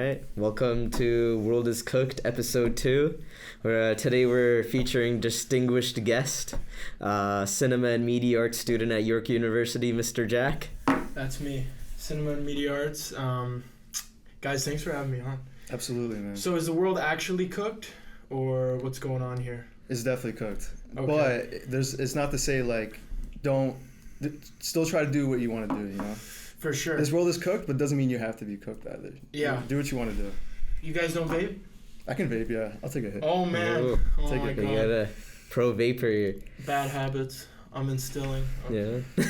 right, welcome to World is Cooked, episode 2, where today we're featuring distinguished guest, cinema and media arts student at York University, Mr. Jack. That's me, cinema and media arts. Guys, thanks for having me on. Absolutely, man. So is the world actually cooked, or what's going on here? It's definitely cooked. Okay. But it's not to say, like, still try to do what you want to do, you know? For sure. This world is cooked, but doesn't mean you have to be cooked either. Yeah. Do what you want to do. You guys don't vape? I can vape, yeah. I'll take a hit. Oh, man. Ooh. Oh, Take my it. God. You got a pro vapor. Bad habits I'm instilling. Okay. Yeah.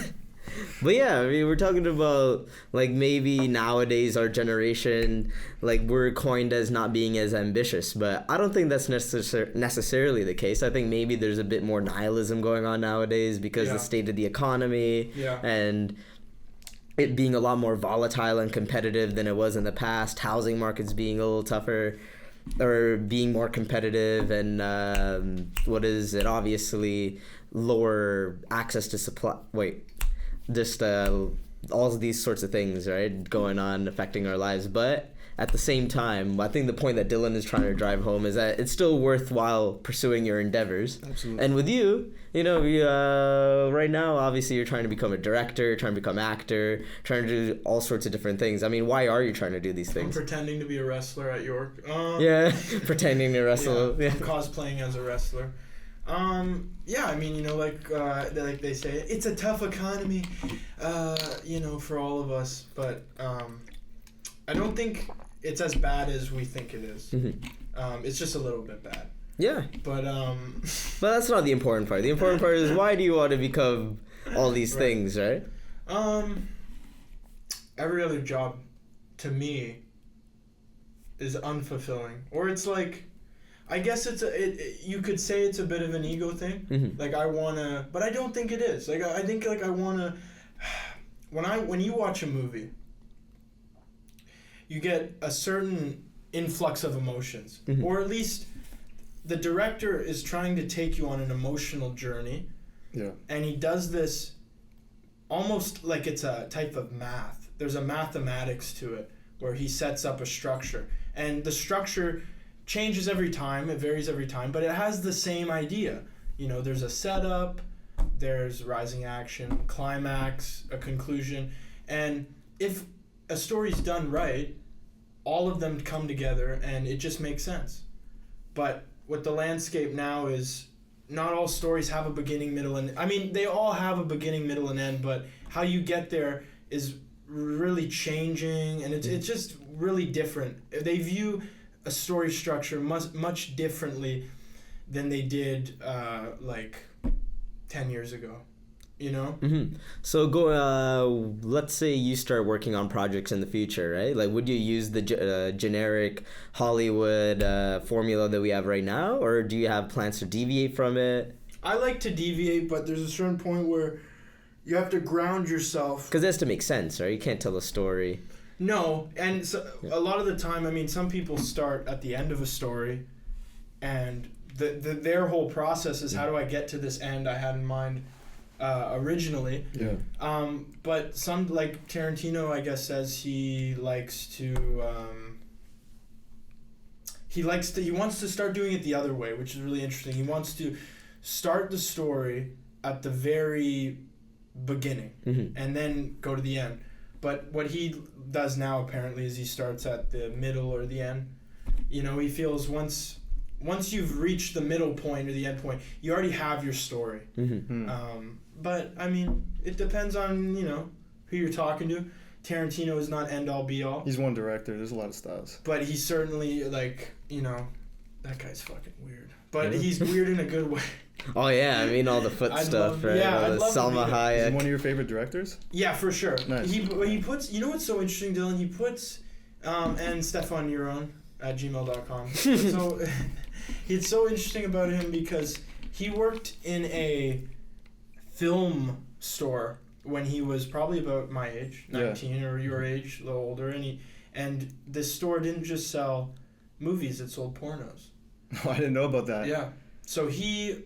But yeah, I mean, we're talking about, like, maybe nowadays our generation, like, we're coined as not being as ambitious, but I don't think that's necessarily the case. I think maybe there's a bit more nihilism going on nowadays because the state of the economy and it being a lot more volatile and competitive than it was in the past, housing markets being a little tougher or being more competitive, and obviously lower access to supply. Just all of these sorts of things, right, going on affecting our lives. But at the same time, I think the point that Dylan is trying to drive home is that it's still worthwhile pursuing your endeavors. Absolutely. And with you, right now, obviously you're trying to become a director, trying to become actor, trying to do all sorts of different things. I mean, why are you trying to do these things? I'm pretending to be a wrestler at York. Pretending to wrestle. Yeah, I'm cosplaying as a wrestler. I mean, like they say, it's a tough economy, for all of us, but I don't think it's as bad as we think it is. Mm-hmm. It's just a little bit bad. Yeah. But that's not the important part. The important part is, why do you want to become all these things, right? Every other job, to me, is unfulfilling. Or it's like, I guess you could say it's a bit of an ego thing. Mm-hmm. Like, I wanna, but I don't think it is. Like, I think, like, I wanna, when you watch a movie, you get a certain influx of emotions. Mm-hmm. Or at least the director is trying to take you on an emotional journey. Yeah. And he does this almost like it's a type of math. There's a mathematics to it where he sets up a structure. And the structure changes every time, it varies every time, but it has the same idea. There's a setup, there's rising action, climax, a conclusion, and if a story's done right, all of them come together and it just makes sense. But what the landscape now is, not all stories have a beginning, middle, and I mean, they all have a beginning, middle, and end, but how you get there is really changing, and it's just really different. They view a story structure much differently than they did 10 years ago, Mm-hmm. So let's say you start working on projects in the future, right? Like, would you use the generic Hollywood formula that we have right now, or do you have plans to deviate from it? I like to deviate, but there's a certain point where you have to ground yourself. Because it has to make sense, right? You can't tell a story. No, and so a lot of the time, I mean, some people start at the end of a story, and their whole process is, how do I get to this end I had in mind originally? Yeah. But some, like Tarantino, I guess, says he wants to start doing it the other way, which is really interesting. He wants to start the story at the very beginning, mm-hmm. and then go to the end. But what he does now, apparently, is he starts at the middle or the end. He feels once you've reached the middle point or the end point, you already have your story. Mm-hmm. But, I mean, it depends on, who you're talking to. Tarantino is not end-all, be-all. He's one director. There's a lot of styles. But he's certainly, that guy's fucking weird. But he's weird in a good way. Oh, yeah. I mean, all the foot stuff, right? Yeah, all I'd the love Salma to Hayek. Is he one of your favorite directors? Yeah, for sure. Nice. He puts, what's so interesting, Dylan? He puts, and Stefan Euron at gmail.com. So it's so interesting about him because he worked in a film store when he was probably about my age, 19 or your age, a little older, and this store didn't just sell movies, it sold pornos. Oh, I didn't know about that. Yeah. So he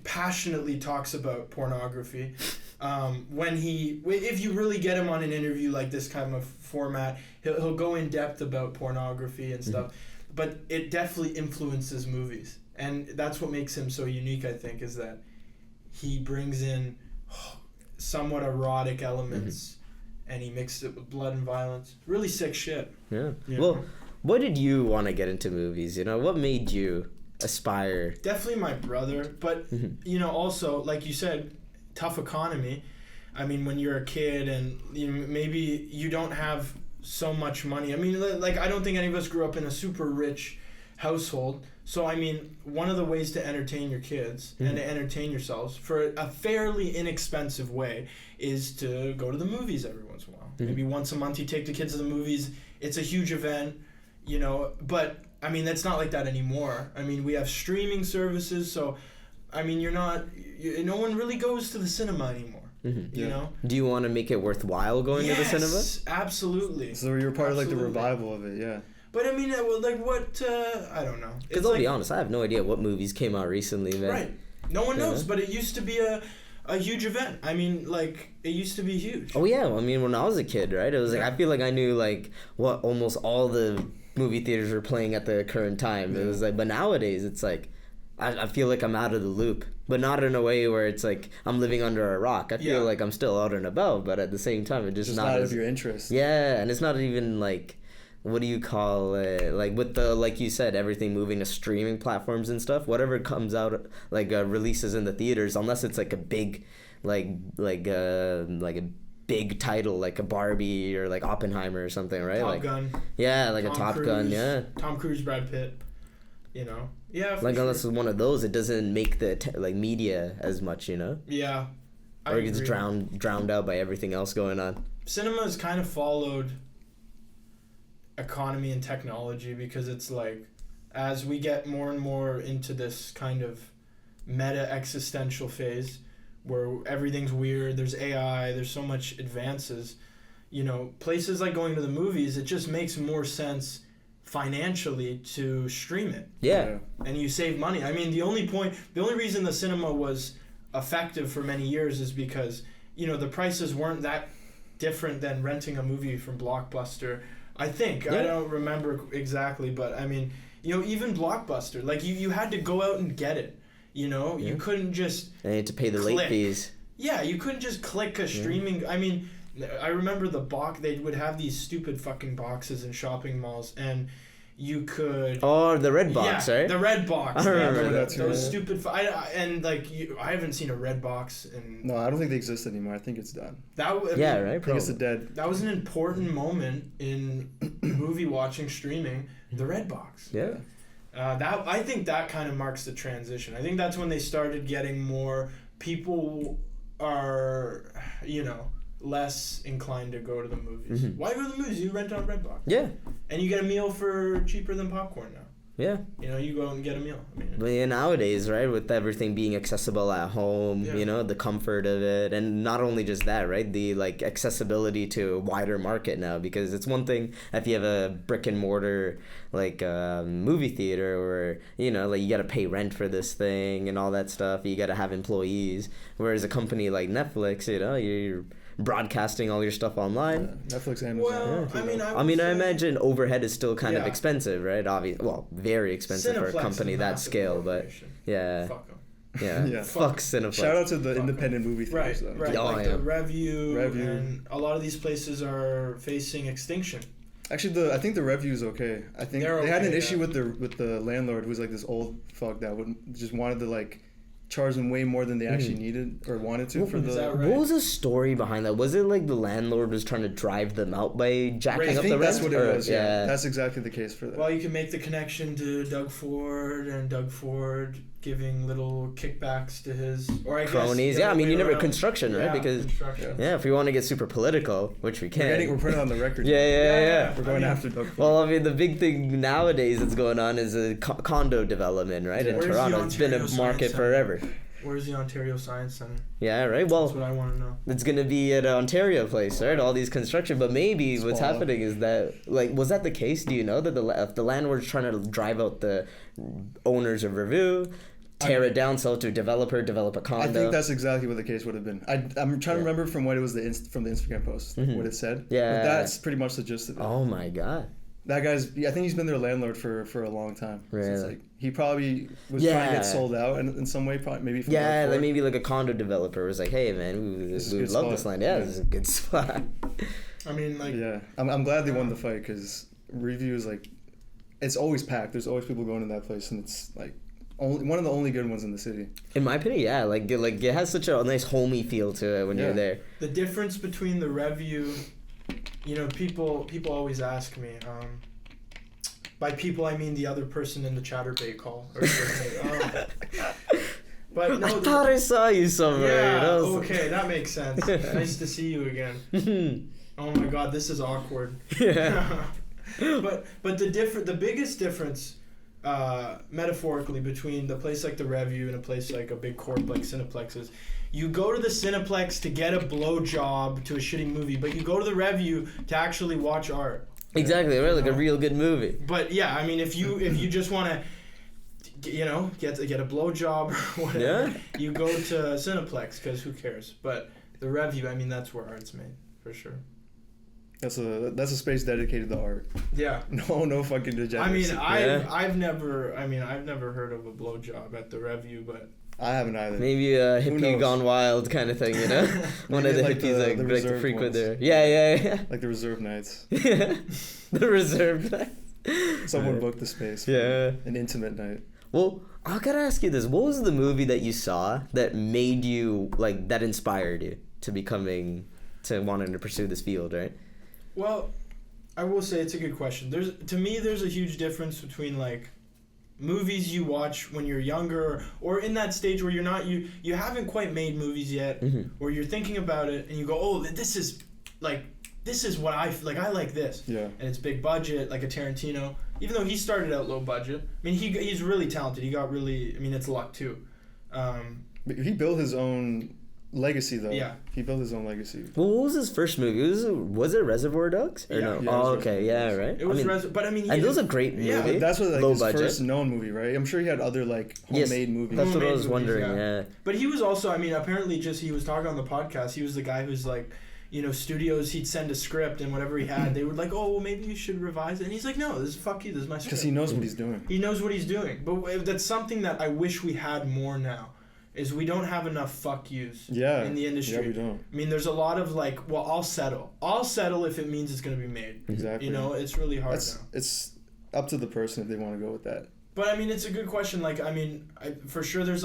passionately talks about pornography If you really get him on an interview like this kind of format, he'll go in depth about pornography and stuff. But it definitely influences movies, and that's what makes him so unique. I think is that he brings in somewhat erotic elements, and he mixed it with blood and violence. Really sick shit. Yeah. You Well, know? what did you want to get into movies? You know, what made you aspire? Definitely my brother, but you know, also like you said, tough economy. I mean, when you're a kid and maybe you don't have so much money. I mean, like I don't think any of us grew up in a super rich household. So I mean, one of the ways to entertain your kids and to entertain yourselves for a fairly inexpensive way is to go to the movies every once in a while. Maybe once a month you take the kids to the movies. It's a huge event, you know, but I mean, that's not like that anymore. I mean, we have streaming services, so I mean, no one really goes to the cinema anymore. You know? Do you want to make it worthwhile going to the cinema? Yes, absolutely. So you're part of like the Absolutely. revival of it, yeah. But I mean, like what? I don't know. Because I'll be honest, I have no idea what movies came out recently, man. Right. No one knows, but it used to be a huge event. I mean, like it used to be huge. Oh yeah, I mean when I was a kid, right? It was like I feel like I knew like what almost all the movie theaters were playing at the current time. It was like, but nowadays it's like I feel like I'm out of the loop, but not in a way where it's like I'm living under a rock. I feel like I'm still out and about, but at the same time, it's just not of your interest. Yeah, and it's not even like, what do you call it? Like with the, like you said, everything moving to streaming platforms and stuff. Whatever comes out, like releases in the theaters, unless it's like a big, like a big title like a Barbie or like Oppenheimer or something, right? Top like Gun. Yeah, like Tom a Top Cruise, Gun. Yeah. Tom Cruise, Brad Pitt. You know. Yeah. Like sure. unless it's one of those, it doesn't make the like media as much, you know. Yeah. Or it gets drowned out by everything else going on. Cinema has kind of followed economy and technology because it's like as we get more and more into this kind of meta existential phase where everything's weird, there's AI, there's so much advances, you know, places like going to the movies, it just makes more sense financially to stream it. Yeah. And you save money. I mean, the only reason the cinema was effective for many years is because, you know, the prices weren't that different than renting a movie from Blockbuster. I think. Yeah. I don't remember exactly, but I mean, you know, even Blockbuster, like you had to go out and get it. You know, you couldn't just And you had to pay the click. late fees. Yeah, you couldn't just click a streaming. I mean, I remember they would have these stupid fucking boxes in shopping malls, and you could. Oh, the red box, right? The red box. I remember man, that too, Those yeah. stupid. I haven't seen a red box in. No, I don't think they exist anymore. I think it's done. Yeah, right. I think it's dead. That was an important moment in movie watching, streaming. The red box. Yeah. I think that kind of marks the transition. I think that's when they started getting more people are, you know, less inclined to go to the movies. Why go to the movies? You rent on Redbox. Yeah. And you get a meal for cheaper than popcorn now. Yeah. You know, you go out and get a meal. I mean, But yeah, nowadays, right, with everything being accessible at home, Yeah. you know, the comfort of it, and not only just that, right, the like accessibility to a wider market now, because it's one thing if you have a brick and mortar like movie theater where, you know, like you got to pay rent for this thing and all that stuff, you got to have employees, whereas a company like Netflix, you know, you're broadcasting all your stuff online. Netflix, Amazon. well, yeah. I mean, I imagine overhead is still kind of Yeah. expensive, right? Obviously, well, very expensive for a Cineplex company is that massive scale, but corporation. yeah, Fuck 'em. yeah, Yeah. fuck Cineplex. Shout out to the Fuck independent movie Right, theaters, though. right. Oh, like yeah. the Review, Review. and a lot of these places are facing extinction. Actually, I think the review's okay. I think They're they had an okay, issue yeah. with the landlord who was like this old fuck that just wanted to like charge them way more than they actually needed or wanted to for Is that the. right? What was the story behind that? Was it like the landlord was trying to drive them out by jacking I I up think the that's rent? what it Or- was. Yeah, that's exactly the case for that. Well, you can make the connection to Doug Ford and Doug Ford giving little kickbacks to his or I guess cronies. the Yeah, I other mean, way you never around. construction, right? Yeah, Because construction. yeah, if we want to get super political, which we can. We're putting it on the record. Yeah. We're going I mean, after Doug Ford. Well, I mean, the big thing nowadays that's going on is a condo development, right? Yeah. In Where's the Toronto, it's been a Ontario market Science forever. Where's the Ontario Science Center? Yeah, right. That's Well, what I want to know. it's gonna be at an Ontario place, right? All these construction, but maybe what's Small. happening is that, like, was that the case? Do you know that if the landlord's trying to drive out the owners of Review, tear it down, sell it to a developer, develop a condo. I think that's exactly what the case would have been. I'm trying to remember from what it was from the Instagram post what it said. Yeah, but that's pretty much the gist of it. Oh my god. That guy's. I think he's been their landlord for a long time. Really? So it's like he probably was trying to get sold out in some way. Probably maybe. From like maybe like a condo developer was like, hey man, we would love this land. Yeah, this is a good spot. I mean, like. Yeah, I'm glad they won the fight because Review is like, it's always packed. There's always people going to that place, and it's like one of the only good ones in the city. In my opinion, yeah, like it has such a nice homey feel to it when you're there. The difference between the Review, people always ask me. By people, I mean the other person in the Chatterbait call. But no, I thought I saw you somewhere. Yeah, okay, that makes sense. Nice to see you again. Oh my God, this is awkward. Yeah. but the biggest difference, metaphorically, between the place like the Review and a place like a big corp like Cineplex is, you go to the Cineplex to get a blowjob to a shitty movie, but you go to the Review to actually watch art. Exactly, right? Like a real good movie. But yeah, I mean, if you just want to, get a blowjob or whatever, you go to Cineplex because who cares? But the Review, I mean, that's where art's made for sure. That's a space dedicated to art. Yeah. No fucking degeneracy. I mean, I've never heard of a blowjob at the Review, but. I haven't either. Maybe a hippie gone wild kind of thing, One of the like hippies the like to frequent ones. there. Yeah. Like the reserve nights. Yeah. The reserve nights. Someone booked the space for an intimate night. Well, I gotta ask you this. What was the movie that you saw that made you, like, that inspired you to wanting to pursue this field, right? Well, I will say it's a good question. To me, there's a huge difference between, like, movies you watch when you're younger or in that stage where you haven't quite made movies yet, or you're thinking about it and you go, oh, this is what I like this. Yeah. And it's big budget, like a Tarantino. Even though he started out low budget, I mean, he's really talented. It's luck too. But he built his own legacy, though. Yeah. He built his own legacy. Well, what was his first movie? Was it Reservoir Dogs? Or no? Oh, okay. Yeah, right. It was and it was a great movie. Yeah, that's what low his budget. first known movie, right? I'm sure he had other homemade movies. That's what I was wondering. Yeah. But he was also, apparently, he was talking on the podcast. He was the guy who's like, studios, he'd send a script and whatever he had, they would like, oh, well, maybe you should revise it. And he's like, no, this is fuck you. This is my script. Because he knows what he's doing. He knows what he's doing. But that's something that I wish we had more now. Is we don't have enough fuck yous in the industry. Yeah, we don't. I mean, there's a lot of like, well, I'll settle. I'll settle if it means it's going to be made. Exactly. It's really hard now. It's up to the person if they want to go with that. But, it's a good question. Like, for sure there's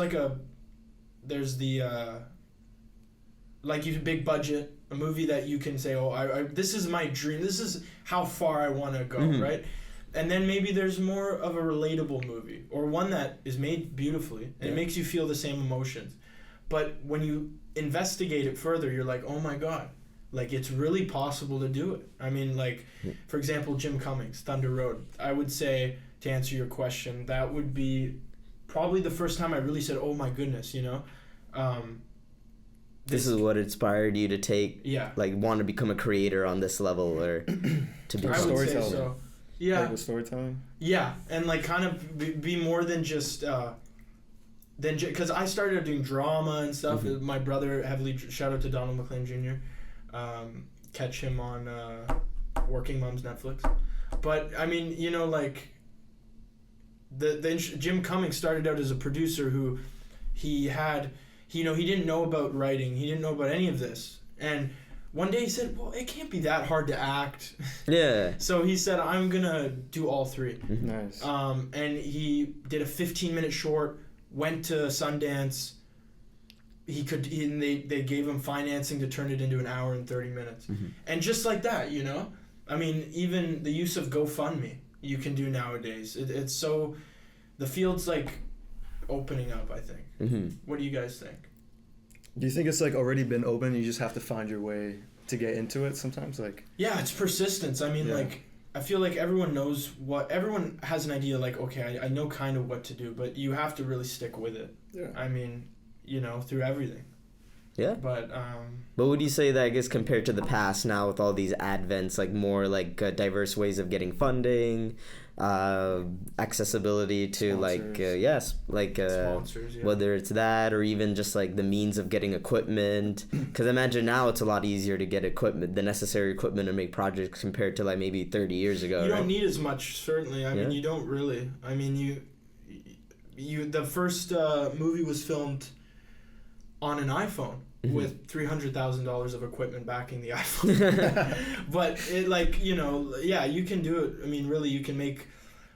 big budget, a movie that you can say, oh, this is my dream. This is how far I want to go, right? And then maybe there's more of a relatable movie or one that is made beautifully and it makes you feel the same emotions. But when you investigate it further, you're like, oh my God, like it's really possible to do it. For example, Jim Cummings, Thunder Road. I would say, to answer your question, that would be probably the first time I really said, oh my goodness, this is what inspired you to want to become a creator on this level or to be storytelling. So. Yeah. Like with storytelling? Yeah, and kind of be more than just because I started doing drama and stuff. My brother heavily, shout out to Donald McLean Jr. Catch him on Working Moms Netflix. But Jim Cummings started out as a producer who he didn't know about writing. He didn't know about any of this. And one day he said, well, it can't be that hard to act. Yeah. So he said, I'm going to do all three. Nice. And he did a 15-minute short, went to Sundance. They gave him financing to turn it into an hour and 30 minutes. And just like that, even the use of GoFundMe you can do nowadays. It's so, the field's opening up, I think. What do you guys think? Do you think it's already been open? You just have to find your way to get into it sometimes? Yeah, it's persistence. I feel like everyone everyone has an idea okay, I know kind of what to do, but you have to really stick with it. Yeah. Through everything. Yeah. But But would you say that, I guess, compared to the past now with all these advents, like more like diverse ways of getting funding, accessibility to sponsors, yeah. whether it's that or even just like the means of getting equipment, because imagine now it's a lot easier to get equipment, the necessary equipment to make projects compared to like maybe 30 years ago. You right? don't need as much, certainly. I mean, you don't really. I mean, you the first movie was filmed on an iPhone with $300,000 of equipment backing the iPhone. But it, like, you know, yeah, you can do it. I mean, really, you can make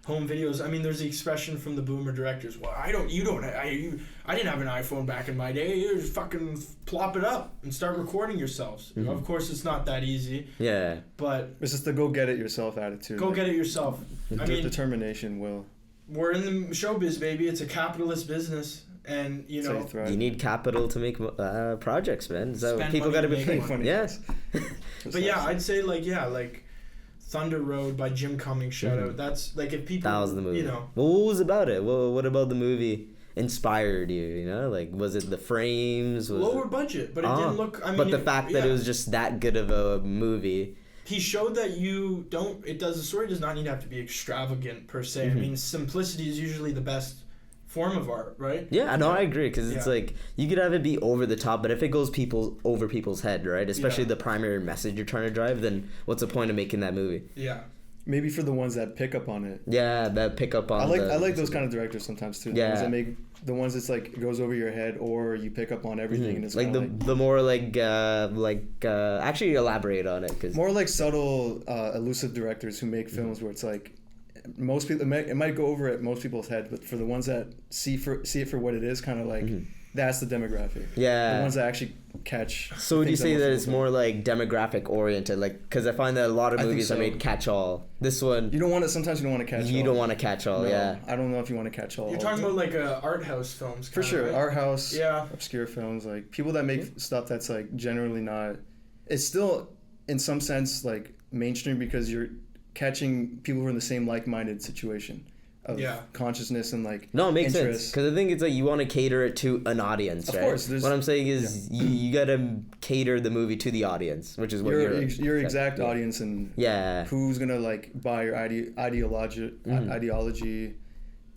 home videos. I mean, there's the expression from the boomer directors. Well, I didn't have an iPhone back in my day. You just fucking plop it up and start recording yourselves. Mm-hmm. Of course, it's not that easy. Yeah. But it's just the go get it yourself attitude. Go get it yourself. I mean, determination will. We're in the showbiz, baby. It's a capitalist business. And, you know, you need capital to make projects, man. So Spend people got to be money. Yes. But yeah, I'd say like Thunder Road by Jim Cummings, shout out. That's like, if people, that was the movie. You know. Well, what was about it? What about the movie inspired you? You know, like, was it the frames? Was lower budget, but it didn't look. I mean, but the fact that it was just that good of a movie. He showed that the story does not need to have to be extravagant per se. I mean, simplicity is usually the best form of art, right? Yeah, no, I agree, because it's like, you could have it be over the top, but if it goes over people's head, right, especially the primary message you're trying to drive, then what's the point of making that movie? Yeah. Maybe for the ones that pick up on it. Yeah, that pick up on. I like those kind of directors sometimes too. Yeah. The ones that's like it goes over your head, or you pick up on everything, and it's like the more actually elaborate on it, cause more like subtle, elusive directors who make films where it's like. Most people, it might go over at most people's head, but for the ones that see it for what it is, kind of like that's the demographic. Yeah, the ones that actually catch. So would you say that it's more like demographic oriented, like, because I find that a lot of movies are made catch all. This one, you don't want to. Sometimes you don't want to catch all. You don't want to catch all. No, yeah, I don't know if you want to catch all. You're talking about like art house films. For sure, right? art house. Yeah, obscure films, like people that make stuff that's like generally not. It's still, in some sense, like mainstream because you're catching people who are in the same like-minded situation of consciousness and like no, it makes interest. sense, because I think it's like you want to cater it to an audience, right? Of course, what I'm saying is you gotta cater the movie to the audience, which is what your exact audience and who's gonna like buy your ideology,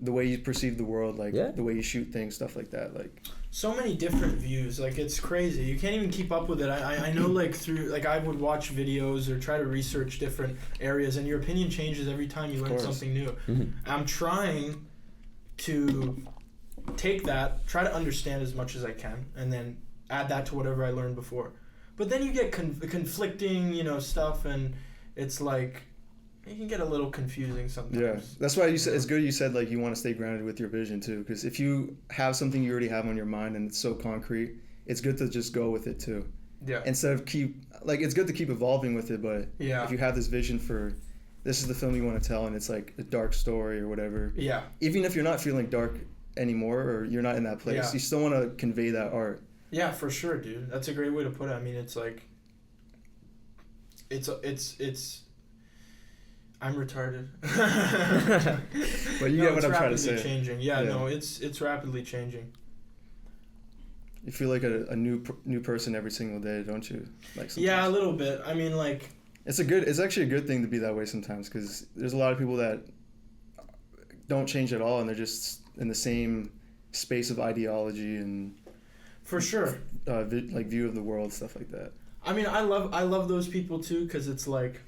the way you perceive the world, like the way you shoot things, stuff like that, like. So many different views, like it's crazy. You can't even keep up with it. I know, like through, like I would watch videos or try to research different areas, and your opinion changes every time you learn something new. I'm trying to take that, try to understand as much as I can, and then add that to whatever I learned before. But then you get conflicting, stuff, and it's like it can get a little confusing sometimes. Yeah, that's why it's good you said like you want to stay grounded with your vision too, because if you have something you already have on your mind and it's so concrete, it's good to just go with it too. Yeah. Instead of it's good to keep evolving with it, but if you have this vision for this is the film you want to tell and it's like a dark story or whatever. Yeah. Even if you're not feeling dark anymore or you're not in that place, you still want to convey that art. Yeah, for sure, dude. That's a great way to put it. I mean, it's like it's I'm retarded. But you get what I'm trying to say. It's rapidly changing. Yeah, no, it's rapidly changing. You feel like a new person every single day, don't you? Like sometimes. Yeah, a little bit. I mean, like it's actually a good thing to be that way sometimes, because there's a lot of people that don't change at all and they're just in the same space of ideology and for sure like view of the world, stuff like that. I mean, I love those people too, because it's like.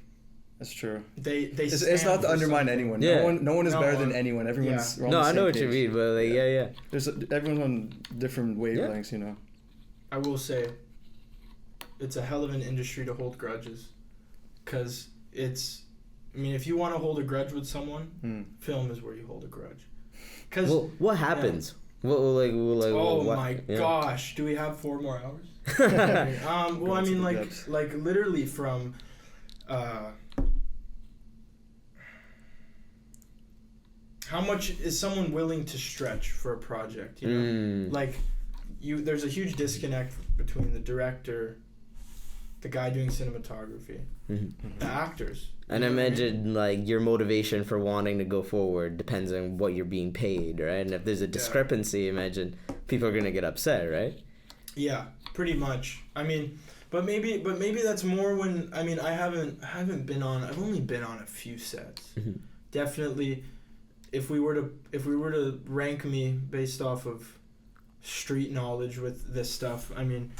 That's true. It's not to undermine anyone. Yeah. No one is better than anyone. Everyone's on no, the I same know what page. you mean, but like everyone's on different wavelengths, I will say, it's a hell of an industry to hold grudges, because if you want to hold a grudge with someone, film is where you hold a grudge. Cause what happens? My gosh, do we have 4 more hours? Well, I mean, like literally from. How much is someone willing to stretch for a project? Like, there's a huge disconnect between the director, the guy doing cinematography, the actors. And I imagine like your motivation for wanting to go forward depends on what you're being paid, right? And if there's a discrepancy, imagine people are gonna get upset, right? Yeah, pretty much. I mean, but maybe that's more when, I mean, I haven't been on, I've only been on a few sets. Mm-hmm. Definitely, if we were to rank me based off of street knowledge with this stuff, I mean,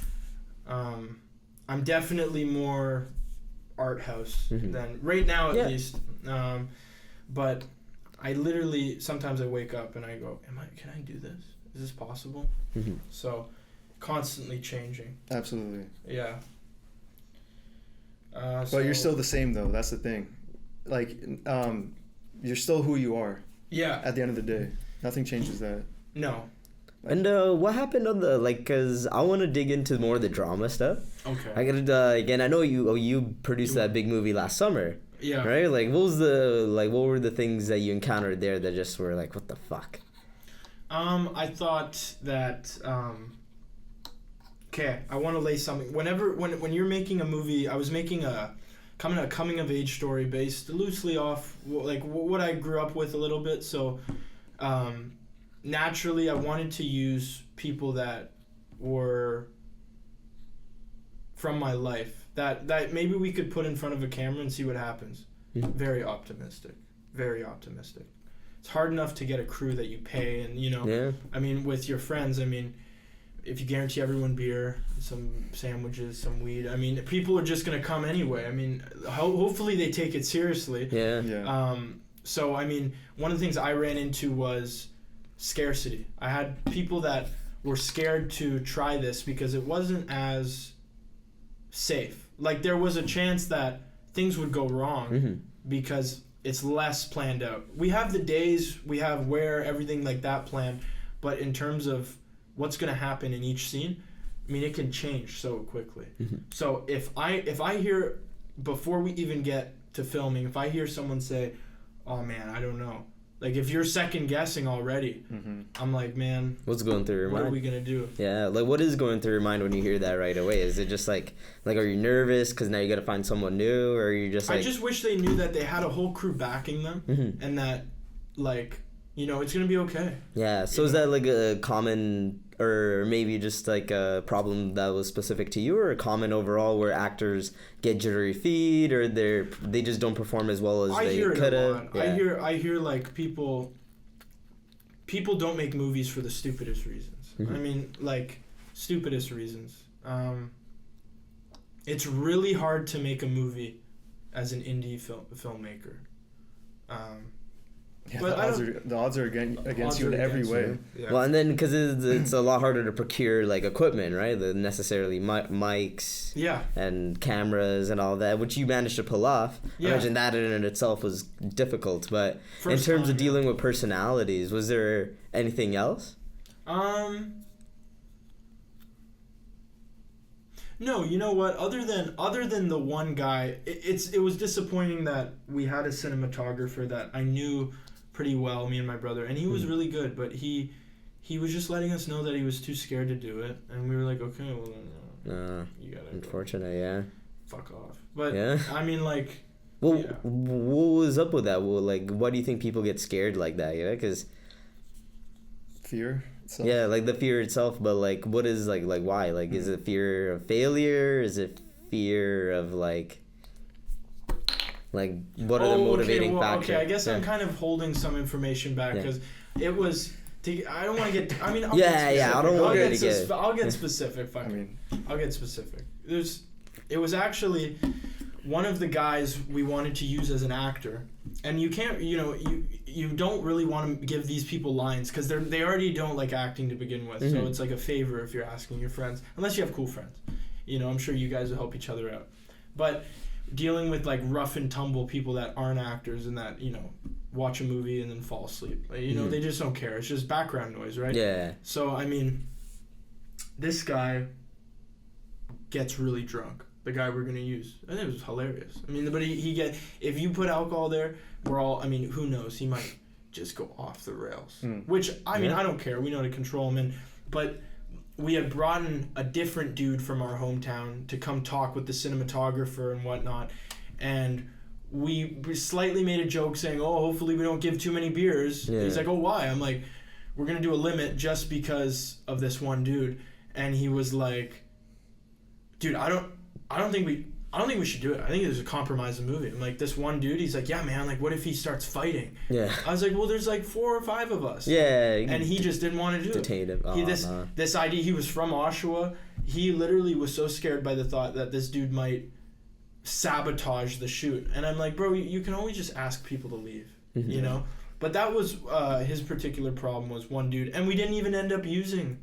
I'm definitely more art house than right now at least. But I literally sometimes I wake up and I go, can I do this? Is this possible? Mm-hmm. So constantly changing. Absolutely. Yeah. But you're still the same though. That's the thing. Like, you're still who you are. Yeah. At the end of the day, nothing changes that. No. And what happened on the, like, because I want to dig into more of the drama stuff. Okay. I gotta again. I know you produced that big movie last summer. Yeah. Right. Like, what were the things that you encountered there that just were like, what the fuck? I thought that. Okay, I want to lay something. When you're making a movie, I was making a coming of age story based loosely off like what I grew up with a little bit. So, naturally, I wanted to use people that were from my life that maybe we could put in front of a camera and see what happens. Very optimistic. Very optimistic. It's hard enough to get a crew that you pay, and I mean, with your friends, I mean, if you guarantee everyone beer, some sandwiches, some weed, I mean, people are just gonna come anyway. I mean, hopefully they take it seriously. Yeah. So I mean, one of the things I ran into was scarcity. I had people that were scared to try this because it wasn't as safe. Like, there was a chance that things would go wrong because it's less planned out. We have the days, we have where, everything like that planned, but in terms of what's going to happen in each scene, I mean, it can change so quickly. So if I hear, before we even get to filming, if I hear someone say, oh man, I don't know, like, if you're second guessing already, I'm like, man, what's going through your mind? What are we gonna do? Yeah, like, what is going through your mind when you hear that right away? Is it just like are you nervous because now you got to find someone new, or are you just like? I just wish they knew that they had a whole crew backing them, and that, like, it's gonna be okay. Yeah. So is that like a common, or maybe just like a problem that was specific to you, or a common overall where actors get jittery feet, or they just don't perform as well as they could have? Yeah. I hear like people don't make movies for the stupidest reasons. I mean, like, stupidest reasons. It's really hard to make a movie as an indie filmmaker. Yeah, the odds are against you in every way. Yeah. Well, and then because it's a lot harder to procure like equipment, right? The necessarily mics, and cameras and all that, which you managed to pull off. I imagine that in and itself was difficult. But in terms of dealing with personalities, was there anything else? No, you know what? Other than the one guy, it was disappointing that we had a cinematographer that I knew pretty well, me and my brother, and he was really good, but he was just letting us know that he was too scared to do it, and we were like, okay, well then, you gotta unfortunate, yeah. Fuck off. But I mean, like, what was up with that? Well, like, why do you think people get scared like that? You know, because fear. itself. Yeah, like the fear itself, but like what is like why? Like is it fear of failure? Is it fear of like what are the motivating factors? Okay, I guess I'm kind of holding some information back because it was. I don't want to get. I mean, I'll I don't want to get. I'll get specific. I'll get specific. It was actually one of the guys we wanted to use as an actor, and you can't. You don't really want to give these people lines because they already don't like acting to begin with. Mm-hmm. So it's like a favor if you're asking your friends, unless you have cool friends. I'm sure you guys will help each other out, but dealing with like rough and tumble people that aren't actors and that watch a movie and then fall asleep. Mm-hmm. They just don't care. It's just background noise, right? Yeah. So, I mean, this guy gets really drunk. The guy we're going to use. I think it was hilarious. I mean, but if you put alcohol there, who knows? He might just go off the rails. Mm. Which, I mean, I don't care. We know how to control him. But we had brought in a different dude from our hometown to come talk with the cinematographer and whatnot. And we slightly made a joke saying, hopefully we don't give too many beers. Yeah. He's like, why? I'm like, we're going to do a limit just because of this one dude. And he was like, dude, I don't think we should do it. I think there's a compromise in the movie. And like this one dude, he's like, yeah, man, like what if he starts fighting? Yeah. I was like, well, there's like 4 or 5 of us. Yeah. And he just didn't want to do it. Detain him. Oh, this idea, he was from Oshawa. He literally was so scared by the thought that this dude might sabotage the shoot. And I'm like, bro, you can always just ask people to leave, you know? But that was his particular problem, was one dude. And we didn't even end up using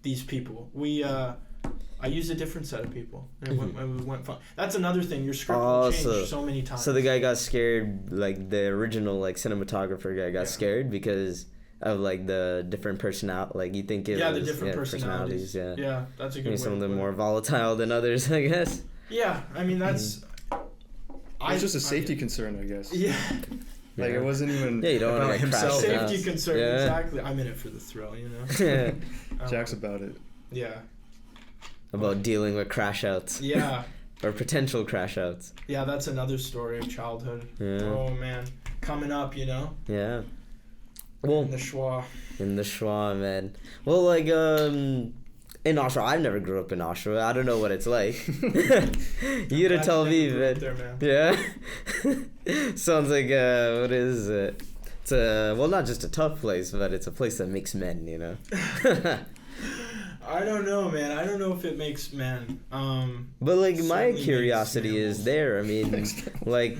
these people. I used a different set of people, and it went fun. That's another thing. Your script will change so many times. So the guy got scared, like the original like cinematographer guy got scared because of like the different personality. Like you think it was, the different personalities. Yeah, that's a good. Maybe some of them more volatile than others, I guess. Yeah, I mean that's. It's just a safety concern, I guess. Yeah. Like it wasn't even. Yeah, you don't want to himself. Safety concern, exactly. I'm in it for the thrill, you know. Jack's about it. Yeah. About dealing with crash outs. Yeah. Or potential crash outs. Yeah, that's another story of childhood. Yeah. Oh man, coming up, you know. Yeah. Well, in the schwa, man. Well, like in Oshawa, I never grew up in Oshawa. I don't know what it's like. You gotta tell me, man. There, man. Yeah. Sounds like what is it? It's well, not just a tough place, but it's a place that makes men. You know. I don't know, man. I don't know if it makes men. But like my curiosity is there. I mean, like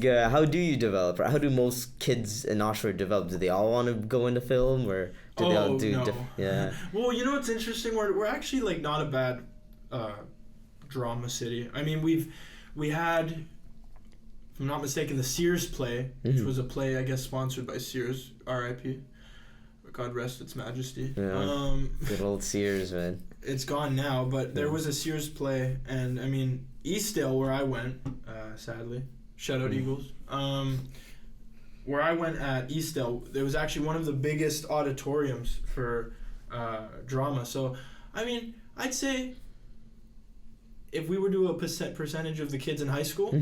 how do you develop? How do most kids in Oshawa develop? Do they all want to go into film, or do they all do? No. Yeah. Well, you know what's interesting? We're actually like not a bad drama city. I mean, we had, if I'm not mistaken, the Sears play, which was a play I guess sponsored by Sears, R.I.P. God rest its majesty. Yeah. Good old Sears, man. It's gone now, but there was a Sears play, and I mean Eastdale, where I went, sadly, shout out Eagles. Where I went at Eastdale, there was actually one of the biggest auditoriums for drama. So, I mean, I'd say if we were to do a percentage of the kids in high school.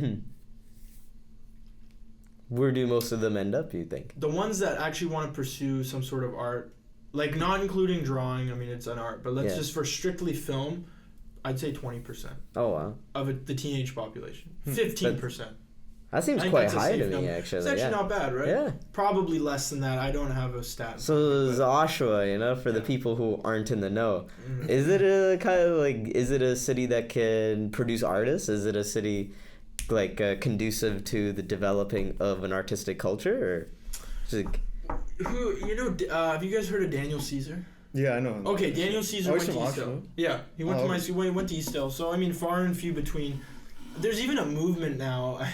Where do most of them end up, you think? The ones that actually want to pursue some sort of art, like not including drawing, I mean, it's an art, but let's just for strictly film, I'd say 20%. Oh, wow. Of the teenage population. 15%. That seems quite high to me, actually. It's actually not bad, right? Yeah. Probably less than that. I don't have a stat. So it's Oshawa, you know, for the people who aren't in the know. Is it a kind of like, is it a city that can produce artists? Is it a city like conducive to the developing of an artistic culture, or just like... have you guys heard of Daniel Caesar? Yeah, I know. Okay, Daniel Caesar went to Eastdale. Yeah, he went to my school. He went to Eastdale. So I mean, far and few between. There's even a movement now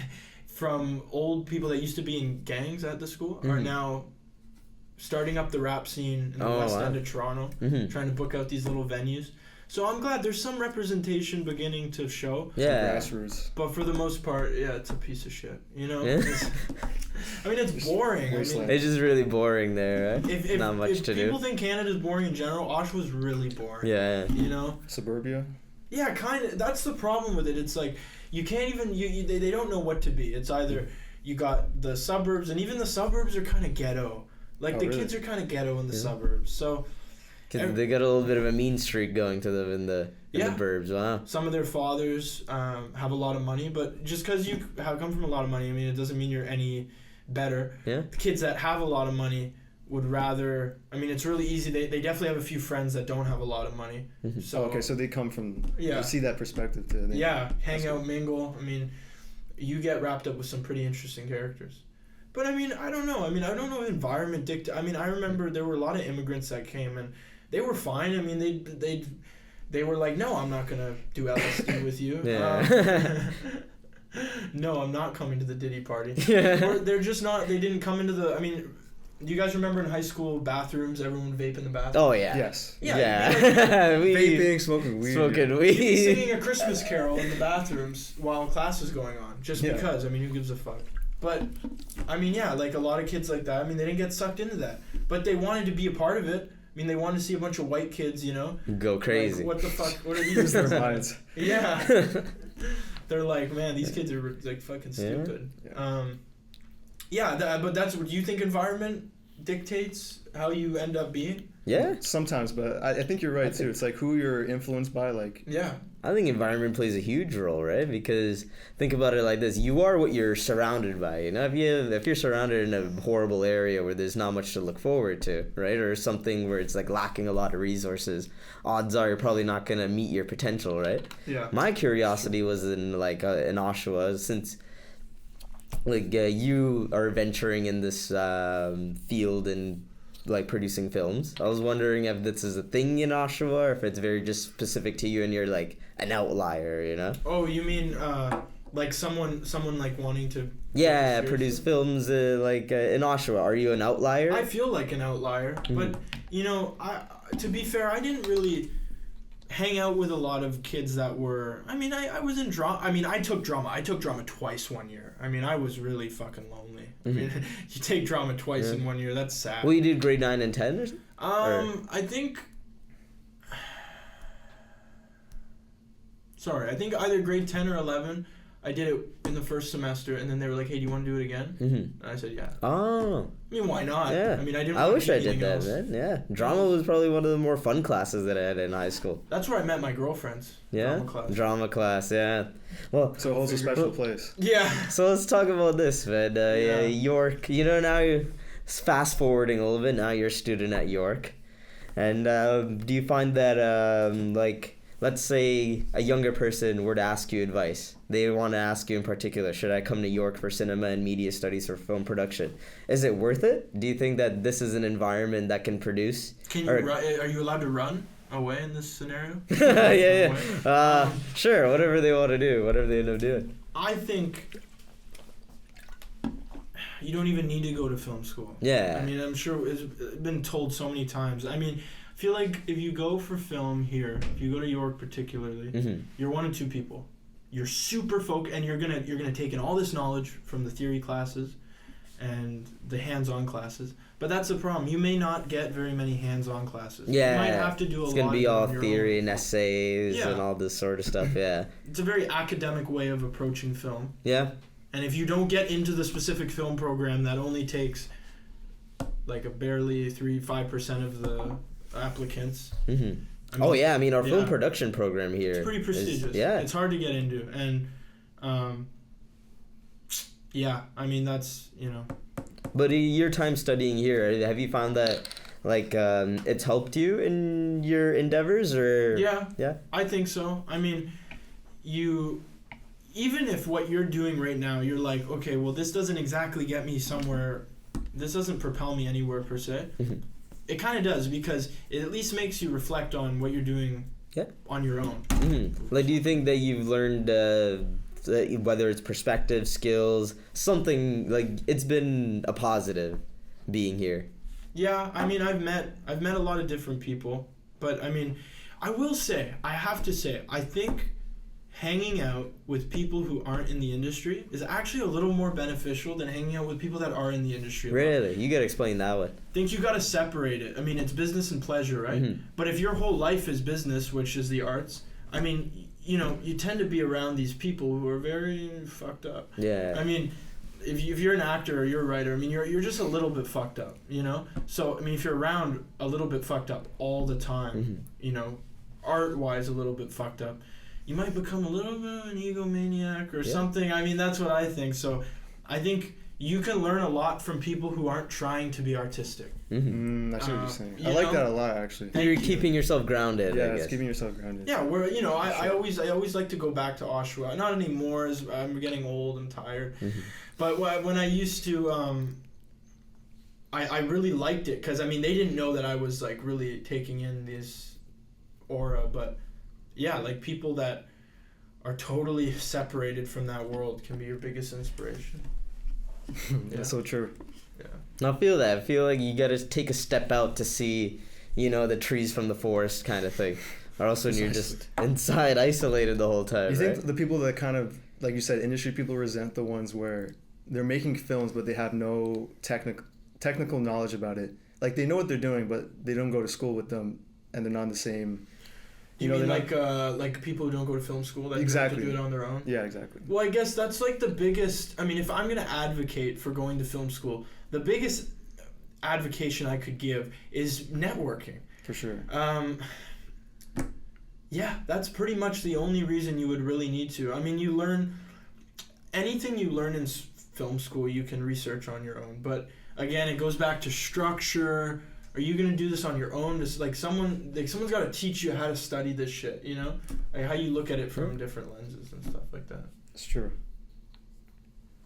from old people that used to be in gangs at the school are now starting up the rap scene in the west end of Toronto, trying to book out these little venues. So I'm glad there's some representation beginning to show. Yeah. Grassroots. But for the most part, yeah, it's a piece of shit. You know? I mean, it's boring. It's just really boring there, right? If not much to do. If people think Canada's boring in general, Oshawa's really boring. Yeah. You know? Suburbia? Yeah, kind of. That's the problem with it. It's like, you can't even, they don't know what to be. It's either you got the suburbs, and even the suburbs are kind of ghetto. Like, kids are kind of ghetto in the suburbs. So... Cause they got a little bit of a mean streak going to them in the burbs. Wow. Some of their fathers have a lot of money, but just because you come from a lot of money, I mean, it doesn't mean you're any better. Yeah. The kids that have a lot of money would rather... I mean, it's really easy. They definitely have a few friends that don't have a lot of money. So so they come from... You see that perspective too. Hang out, mingle. I mean, you get wrapped up with some pretty interesting characters. But I mean, I don't know. I don't know if environment I mean, I remember there were a lot of immigrants that came, and they were fine. I mean, they were like, no, I'm not gonna do LSD with you. No, I'm not coming to the Diddy party. Or they're just not. They didn't come into the. I mean, do you guys remember in high school bathrooms, everyone would vape in the bathroom? Oh yeah. Yes. Yeah. Vaping, smoking weed. Singing a Christmas carol in the bathrooms while class was going on, just because. I mean, who gives a fuck? But, I mean, yeah, like a lot of kids like that. I mean, they didn't get sucked into that, but they wanted to be a part of it. I mean, they wanted to see a bunch of white kids, you know, go crazy. Like, what the fuck? What are these? Their minds. Yeah. They're like, man, these kids are like fucking stupid. Yeah. But that's what you think environment dictates how you end up being? Yeah. Sometimes, but I think you're right too. It's like who you're influenced by, like. Yeah. I think environment plays a huge role, right? Because think about it like this: you are what you're surrounded by. You know, if you're surrounded in a horrible area where there's not much to look forward to, right, or something where it's like lacking a lot of resources, odds are you're probably not gonna meet your potential, right? Yeah. My curiosity was in Oshawa, since you are venturing in this field and like producing films. I was wondering if this is a thing in Oshawa or if it's very just specific to you and you're like an outlier, you know? Oh, you mean like someone like wanting to produce films in Oshawa. Are you an outlier? I feel like an outlier, but you know, to be fair, I didn't really hang out with a lot of kids that were. I mean, I was in drama. I mean, I took drama twice one year. I mean, I was really fucking lonely. I mean, you take drama twice in 1 year. That's sad. Well, you did grade 9 and 10 or something? I think. Sorry, I think either grade 10 or 11. I did it in the first semester, and then they were like, "Hey, do you want to do it again?" And I said, "Yeah." Oh. I mean, why not? Yeah. I mean, I didn't. I wish I did anything that, else. man. Yeah. Drama was probably one of the more fun classes that I had in high school. That's where I met my girlfriends. Yeah. Drama class. Yeah. Well. So it holds a special place. Yeah. So let's talk about this, man. York. You know, now you're fast forwarding a little bit. Now you're a student at York, and do you find that let's say a younger person were to ask you advice. They want to ask you in particular, should I come to York for cinema and media studies or film production? Is it worth it? Do you think that this is an environment that can produce? Are you allowed to run away in this scenario? Yeah. Sure, whatever they want to do, whatever they end up doing. I think you don't even need to go to film school. Yeah. I mean, I'm sure it's been told so many times. I mean, I feel like if you go for film here, if you go to York particularly, you're one of two people. You're super focused, and you're gonna take in all this knowledge from the theory classes and the hands-on classes. But that's the problem. You may not get very many hands-on classes. Yeah. You might have to do a lot. It's gonna be all on your theory own. and essays and all this sort of stuff. Yeah. It's a very academic way of approaching film. Yeah. And if you don't get into the specific film program, that only takes like a barely 3-5% of the applicants. I mean, I mean, our film production program here. It's pretty prestigious. It's hard to get into, and I mean that's But your time studying here, have you found that it's helped you in your endeavors, or? Yeah. I think so. I mean, even if what you're doing right now, you're like, okay, well, this doesn't exactly get me somewhere. This doesn't propel me anywhere per se. It kind of does, because it at least makes you reflect on what you're doing on your own. Like, do you think that you've learned, whether it's perspective, skills, something, like, it's been a positive being here? Yeah, I mean, I've met a lot of different people, but I mean, I have to say, I think hanging out with people who aren't in the industry is actually a little more beneficial than hanging out with people that are in the industry. Really? You gotta explain that one. I think you gotta separate it. I mean, it's business and pleasure, right? But if your whole life is business, which is the arts, I mean, you tend to be around these people who are very fucked up. Yeah. I mean, if you're an actor or you're a writer, I mean, you're just a little bit fucked up, So, I mean, if you're around a little bit fucked up all the time, art-wise a little bit fucked up, you might become a little bit of an egomaniac or something. I mean, that's what I think. So I think you can learn a lot from people who aren't trying to be artistic. I see what you're saying. I like that a lot, actually. You're keeping yourself grounded, Yeah, I guess. it's keeping yourself grounded. Yeah, where, I always like to go back to Oshawa. Not anymore, as I'm getting old and tired. But when I used to, I really liked it, because, I mean, they didn't know that I was, like, really taking in this aura, but... Yeah, like people that are totally separated from that world can be your biggest inspiration. That's so true. Yeah. I feel that. I feel like you gotta take a step out to see, the trees from the forest kind of thing. Or else when you're just inside, isolated the whole time, You think the people that kind of, like you said, industry people resent the ones where they're making films but they have no technical knowledge about it. Like they know what they're doing, but they don't go to school with them and they're not in the same... You mean like people who don't go to film school that have to do it on their own? Yeah, exactly. Well, I guess that's like the biggest... I mean, if I'm going to advocate for going to film school, the biggest advocation I could give is networking. For sure. Yeah, that's pretty much the only reason you would really need to. I mean, you learn anything you learn in film school, you can research on your own. But again, it goes back to structure. Are you gonna do this on your own? Just like someone's got to teach you how to study this shit. You know, like how you look at it from different lenses and stuff like that. It's true.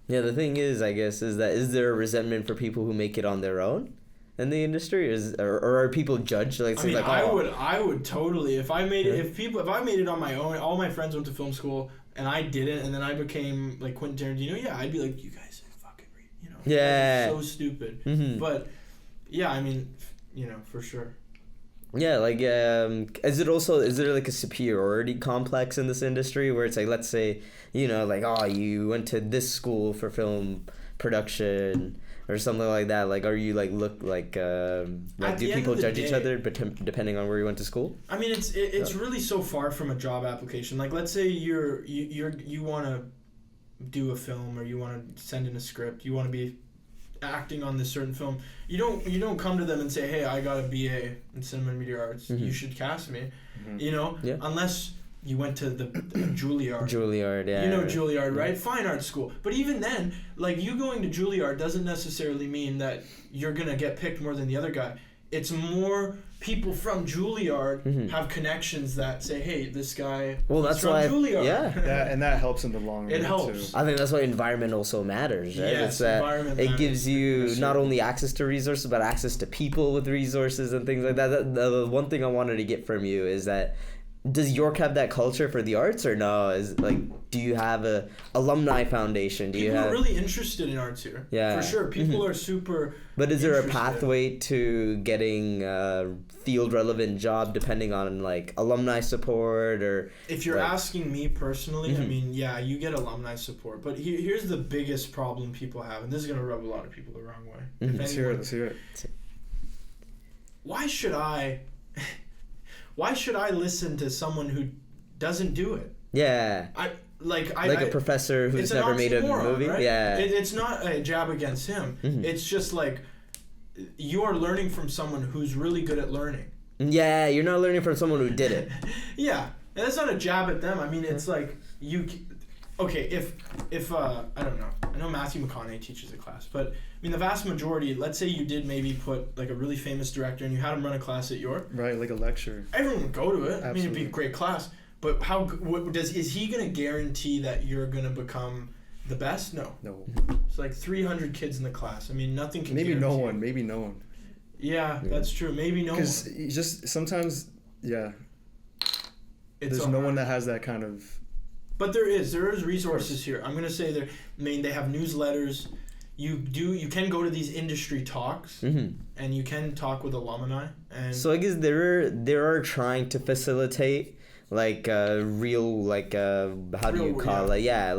Yeah, the thing is, I guess, is there a resentment for people who make it on their own in the industry, or are people judged? Like, I mean, like, I would totally, if I made it, if I made it on my own, all my friends went to film school and I didn't, and then I became like Quentin Tarantino. Yeah, I'd be like, you guys are fucking, you know, yeah, so stupid. Mm-hmm. But yeah, I mean, you know, for sure. Yeah, like, is there like a superiority complex in this industry where it's like, let's say, you know, like, oh, you went to this school for film production or something like that. Like, are you like do people judge each other depending on where you went to school? I mean, it's really so far from a job application. Like, let's say you want to do a film, or you want to send in a script, you want to be acting on this certain film. You don't come to them and say, hey, I got a BA in cinema and media arts, you should cast me. You know, unless you went to the Juilliard. Juilliard, yeah. You know Juilliard, right? Fine art school. But even then, like, you going to Juilliard doesn't necessarily mean that you're going to get picked more than the other guy. It's more people from Juilliard have connections that say, hey, this guy is from Juilliard. Yeah, and that helps in the long run. It helps. Too. I think that's why environment also matters, right? Yes, it's that environment it matters. gives you not only access to resources, but access to people with resources and things like that. The one thing I wanted to get from you is that, does York have that culture for the arts, or no? Is like, do you have a alumni foundation? People are really interested in arts here. Yeah, for sure. People are super. But is there a pathway to getting a field relevant job depending on like alumni support, or? If you're asking me personally, I mean, yeah, you get alumni support. But here's the biggest problem people have, and this is gonna rub a lot of people the wrong way. Let's hear it. Why should I? Why should I listen to someone who doesn't do it? Yeah. A professor who's never made a movie. Right? Yeah. It's not a jab against him. It's just like, you are learning from someone who's really good at learning. Yeah, you're not learning from someone who did it. Yeah, and that's not a jab at them. I mean, it's like okay, if I don't know. I know Matthew McConaughey teaches a class, but I mean, the vast majority, let's say you did maybe put like a really famous director and you had him run a class at York. Right, like a lecture. Everyone would go to it. Absolutely. I mean, it'd be a great class. But is he going to guarantee that you're going to become the best? No. It's like 300 kids in the class. I mean, nothing can Maybe guarantee no one. Yeah, that's true. Maybe no one. Because just sometimes, there's no one that has that kind of... But there is resources here. I'm gonna say they have newsletters. You can go to these industry talks, and you can talk with alumni. And so I guess there are trying to facilitate like real how do you call it? Yeah,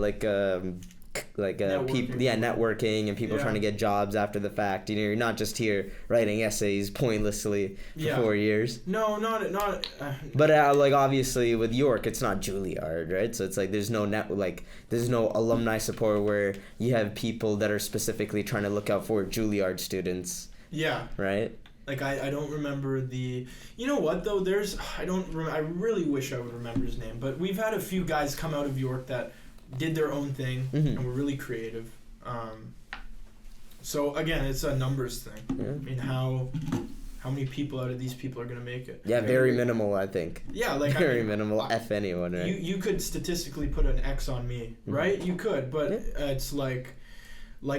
people, networking and people trying to get jobs after the fact. You know, you're not just here writing essays pointlessly for 4 years. No, not. But obviously with York, it's not Juilliard, right? So it's like there's no there's no alumni support where you have people that are specifically trying to look out for Juilliard students. Yeah. Right. Like I don't remember the. You know what though? I really wish I would remember his name. But we've had a few guys come out of York that did their own thing and were really creative. So again, it's a numbers thing. Yeah. I mean, how many people out of these people are gonna make it? Yeah, very minimal, I think. Yeah, minimal. F anyone, right? You could statistically put an X on me, right? You could, but it's like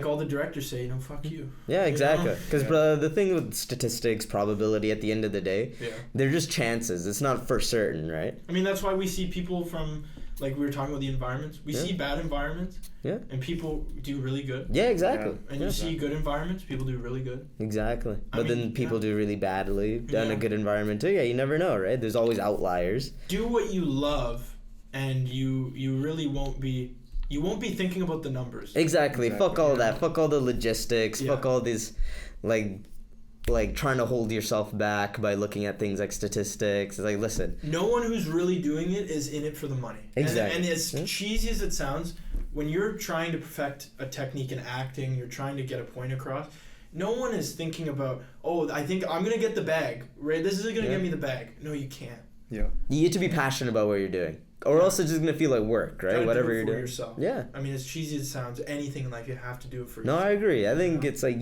all the directors say, fuck you. Yeah, exactly. Because the thing with statistics, probability, at the end of the day, they're just chances. It's not for certain, right? I mean, that's why we see people from. Like we were talking about the environments. We see bad environments. Yeah. And people do really good. Yeah, exactly. Yeah. And you see good environments, people do really good. Exactly. But then people do really badly in a good environment too. Yeah, you never know, right? There's always outliers. Do what you love, and you really won't be thinking about the numbers. Exactly. Fuck all that. Fuck all the logistics. Yeah. Fuck all these like trying to hold yourself back by looking at things like statistics. It's like, listen. No one who's really doing it is in it for the money. Exactly. And as cheesy as it sounds, when you're trying to perfect a technique in acting, you're trying to get a point across, no one is thinking about, oh, I think I'm gonna get the bag, right? This is gonna get me the bag. No, you can't. Yeah. You need to be passionate about what you're doing, or else it's just gonna feel like work, right? Gotta Whatever do it you're for doing. yourself. Yeah. I mean, as cheesy as it sounds, anything in life you have to do it for No, yourself. I agree. I think it's like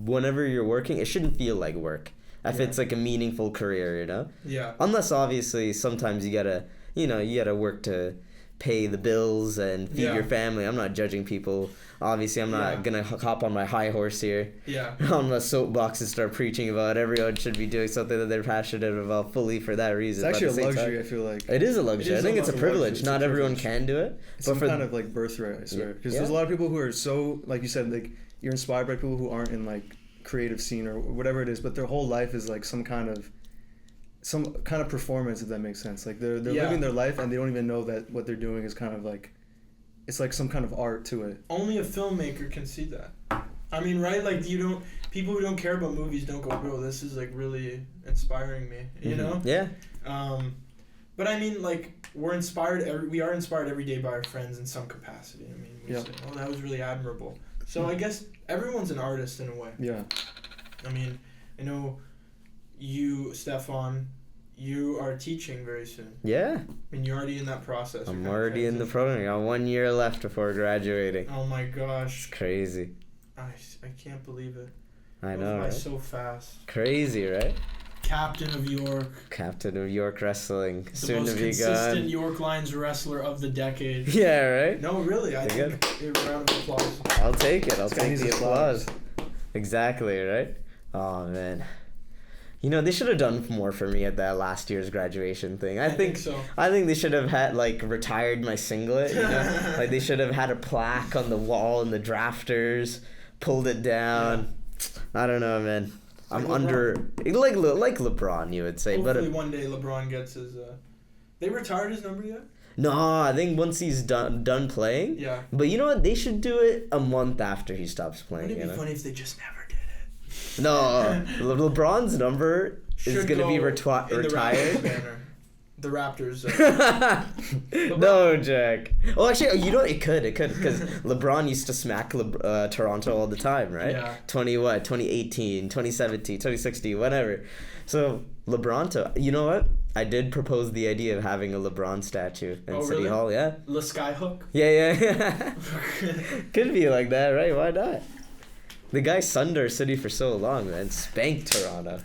whenever you're working, it shouldn't feel like work. If it's like a meaningful career, you know. Yeah. Unless obviously sometimes you gotta work to pay the bills and feed your family. I'm not judging people. Obviously, I'm not gonna hop on my high horse here. Yeah. On the soapbox and start preaching about everyone should be doing something that they're passionate about fully for that reason. It's actually a luxury. Time, I feel like it is a luxury. I think it's a privilege. Not everyone can do it. It's some kind of like birthright, I swear. Because there's a lot of people who are so, like you said, like you're inspired by people who aren't in like creative scene or whatever it is, but their whole life is like some kind of performance, if that makes sense. Like they're living their life and they don't even know that what they're doing is kind of like, it's like some kind of art to it. Only a filmmaker can see that. I mean, right? Like people who don't care about movies don't go, bro, this is like really inspiring me, you know? Yeah. But I mean, like, we are inspired every day by our friends in some capacity. I mean, we say, oh, that was really admirable. So I guess everyone's an artist in a way. Yeah. I mean, I know you, Stefan, you are teaching very soon. Yeah. I mean, you're already in that process. I'm already in the program. I got 1 year left before graduating. Oh my gosh. It's crazy. I can't believe it. I know, right? So fast. Crazy, right? Captain of York. Captain of York Wrestling. The soon most to be consistent gone. York Lions wrestler of the decade. Yeah, right? No, really. I think a round of applause. I'll take it. I'll take the applause. applause. Exactly, right? Oh, man. You know, they should have done more for me at that last year's graduation thing. I think so. I think they should have had, like, retired my singlet, you know? Like, they should have had a plaque on the wall in the drafters, pulled it down. Yeah. I don't know, man. I'm like under... Like LeBron, you would say. Hopefully one day LeBron gets his... They retired his number yet? No, I think once he's done playing. Yeah. But you know what? They should do it a month after he stops playing. Wouldn't it be funny if they just never did it? No, LeBron's number is going to be retired. The Raptors. No, Jack. Oh, actually, you know, it could, because LeBron used to smack Toronto all the time, right? Yeah. 2018, 2017, 2016, whatever. So, you know what? I did propose the idea of having a LeBron statue in City Hall, yeah. The Skyhook? Yeah. Could be like that, right? Why not? The guy sunned our city for so long, man. Spanked Toronto.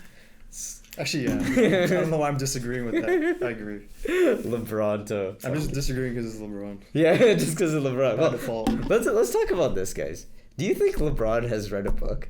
Actually, yeah. I don't know why I'm disagreeing with that. I agree. LeBronto. I'm just disagreeing because it's LeBron. Yeah, just because of LeBron. By default. Let's talk about this, guys. Do you think LeBron has read a book?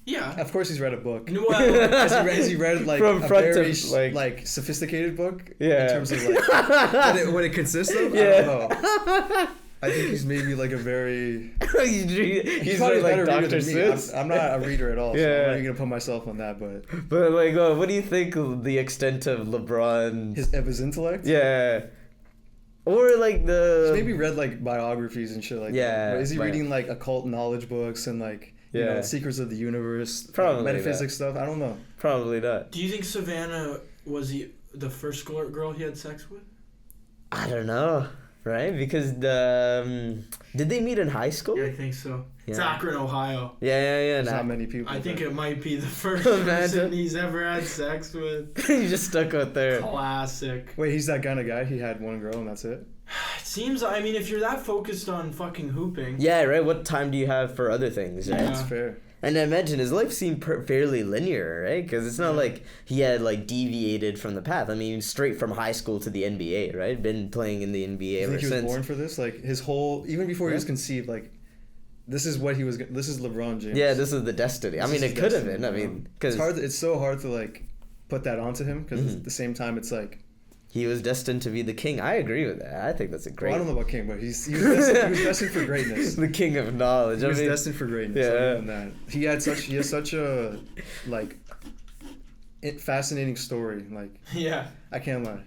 Yeah. Of course he's read a book. Well, has he read like from a front very to, like sophisticated book? Yeah. In terms of like what it consists of? Yeah. I don't know. I think he's maybe like a very... he's probably like a better Dr. reader than me. Seuss. I'm not a reader at all, so Yeah. I'm not even going to put myself on that, but... But like, what do you think of the extent of LeBron? His intellect? Yeah. Or like He's maybe read like biographies and shit like that. But is he reading like occult knowledge books and like... You know, Secrets of the Universe, probably metaphysics stuff. I don't know. Probably not. Do you think Savannah was the first girl he had sex with? I don't know, right? Because did they meet in high school? Yeah, I think so. Yeah. It's Akron, Ohio. Yeah. Not many people. I think it might be the first person he's ever had sex with. You just stuck out there. Classic. Wait, he's that kind of guy? He had one girl and that's it? It seems, I mean, if you're that focused on fucking hooping. Yeah, right? What time do you have for other things, right? Yeah. That's fair. And I imagine his life seemed fairly linear, right? Because it's not like he had like deviated from the path. I mean, straight from high school to the NBA, right? Been playing in the NBA ever since. You think he was born for this? Like his whole, even before he was conceived, like this is what he was. This is LeBron James. Yeah, this is the destiny. I mean, it could have been. I mean, because it's so hard to like put that onto him because at the same time it's like. He was destined to be the king. I agree with that. I think that's a great... Well, I don't know about king, but he was destined for greatness. The king of knowledge. He was destined for greatness. Yeah. Other than that. He has such a, like, fascinating story. Like, yeah. I can't lie.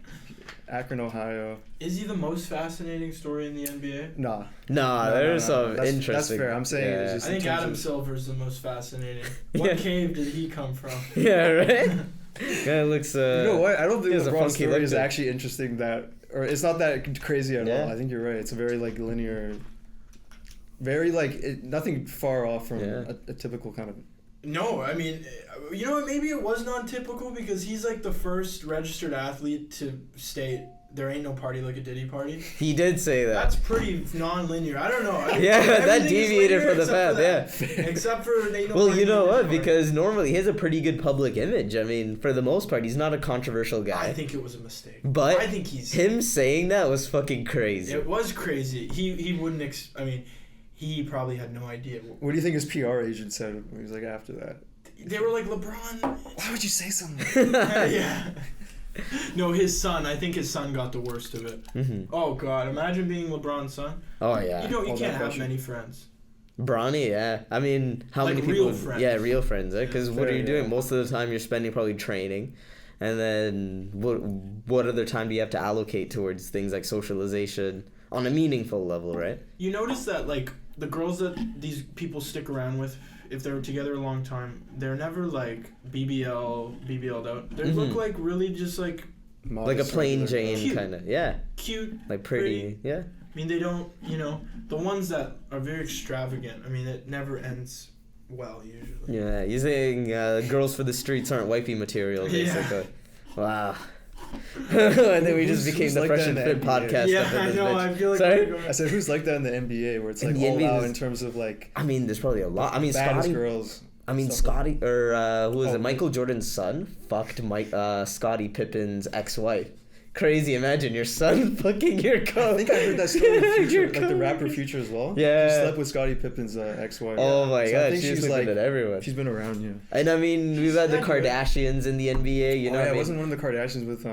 Akron, Ohio. Is he the most fascinating story in the NBA? Nah. There's some interesting... That's fair. I'm saying it's just... I think Adam Silver is the most fascinating. What cave did he come from? Yeah, right? Guy looks. You know what? I don't think LeBron's story is look actually interesting. Or it's not that crazy at all. I think you're right. It's a very like linear. Very nothing far off from a typical kind of. No, I mean, you know what? Maybe it was non-typical because he's like the first registered athlete to state there ain't no party like a Diddy party. He did say that. That's pretty non-linear. I don't know. That deviated from the path. Yeah. Except for they know. Well, you know what? Because normally he has a pretty good public image. I mean, for the most part, he's not a controversial guy. I think it was a mistake. But I think him saying that was fucking crazy. It was crazy. He wouldn't. I mean. He probably had no idea. What do you think his PR agent said when he was like after that? They were like, LeBron. Why would you say something? Yeah. No, his son. I think his son got the worst of it. Mm-hmm. Oh God! Imagine being LeBron's son. Oh yeah. You can't have many friends. Bronny, yeah. I mean, how many people? Real friends. Yeah, real friends, right? Because what are you doing? Yeah. Most of the time, you're spending probably training, and then what other time do you have to allocate towards things like socialization on a meaningful level, right? You notice that the girls that these people stick around with, if they're together a long time, they're never like BBL'd out. They look like really just like a plain Jane kind of, yeah. Cute. Like pretty, yeah. I mean, they don't, the ones that are very extravagant, I mean, it never ends well, usually. Yeah, you're saying girls for the streets aren't wifey material, basically. Yeah. Wow. And then we just became the Fresh and Fit podcast. Yeah, I know. I feel like. Sorry? I said, who's like that in the NBA, where it's like all out in terms of like. I mean, there's probably a lot. I mean, Scotty. Girls. I mean, Scotty or who was it? Michael Jordan's son fucked Scottie Pippen's ex-wife. Crazy! Imagine your son fucking your coach. I think I heard that story. Future, like the rapper Future as well. Yeah. She slept with Scottie Pippen's ex-wife. Oh my god, she's like at everyone. She's been around, yeah. And I mean, we've had the Kardashians in the NBA. You know, yeah, wasn't one of the Kardashians with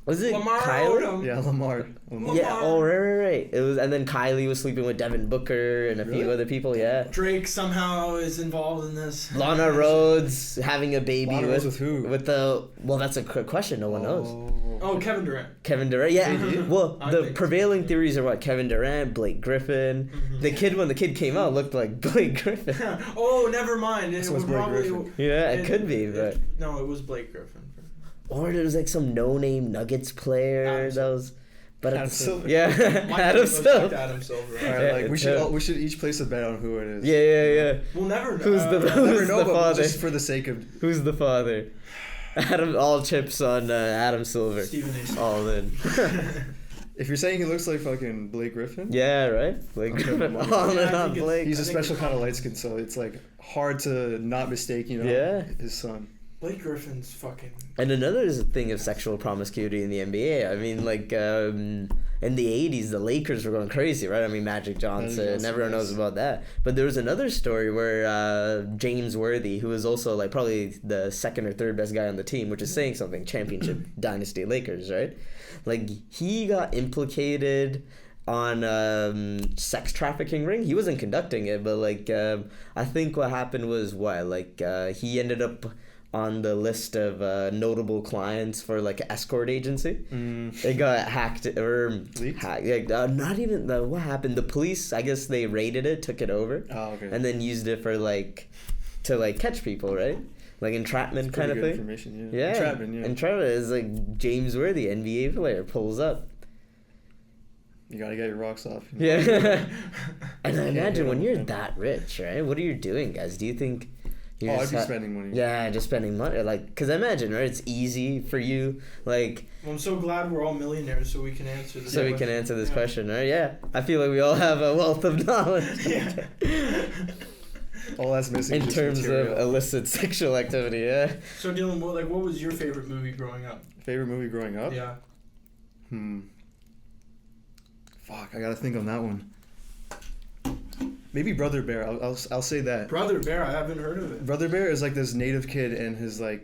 Was it Lamar Kylie? Odom. Yeah, Lamar. Yeah. Oh right. It was, and then Kylie was sleeping with Devin Booker and a few other people. Yeah. Drake somehow is involved in this. Lana Rhodes having a baby with who? With that's a question. No one knows. Oh, Kevin Durant. Kevin Durant, yeah. Well, the prevailing theories are what? Kevin Durant, Blake Griffin. Mm-hmm. When the kid came out, looked like Blake Griffin. Oh, never mind. It was probably. Yeah, it could be, but. No, it was Blake Griffin. Or there was like some no-name Nuggets player that was. But Adam Silver. Yeah, Adam Silver. Adam Silver. All right, like we should each place a bet on who it is. Yeah. We'll never know. Who's the father? Just for the sake of. Who's the father? All chips on Adam Silver. Stephen A. All in. If you're saying he looks like fucking Blake Griffin. Yeah, right. Blake Griffin. All in on Blake. He's a special kind of light skin, so it's like hard to not mistake, his son. Blake Griffin's fucking. And another thing of sexual promiscuity in the NBA. I mean, like in the 80s, the Lakers were going crazy, right? I mean, Magic Johnson, everyone knows about that. But there was another story where James Worthy, who was also like probably the second or third best guy on the team, which is saying something, championship dynasty Lakers, right? Like, he got implicated on sex trafficking ring. He wasn't conducting it, but like I think what happened was he ended up on the list of notable clients for like an escort agency. They got hacked or not even what happened. The police, I guess they raided it, took it over, and then used it for to catch people, right? Like entrapment kind of thing. Information, yeah. Entrapment, yeah. Entrapment is like James Worthy, NBA player, pulls up. You gotta get your rocks off. Yeah. And I imagine when you're that rich, right? What are you doing, guys? Do you think? I'd be spending money. Yeah, just spending money. Like, cause I imagine, right? It's easy for you. Like. Well, I'm so glad we're all millionaires, so we can answer this. Question, right? Yeah, I feel like we all have a wealth of knowledge. Yeah. All that's missing. In terms of illicit sexual activity, yeah. So Dylan, what was your favorite movie growing up? Favorite movie growing up? Yeah. Fuck, I gotta think on that one. Maybe Brother Bear. I'll say that. Brother Bear, I haven't heard of it. Brother Bear is like this native kid, and his I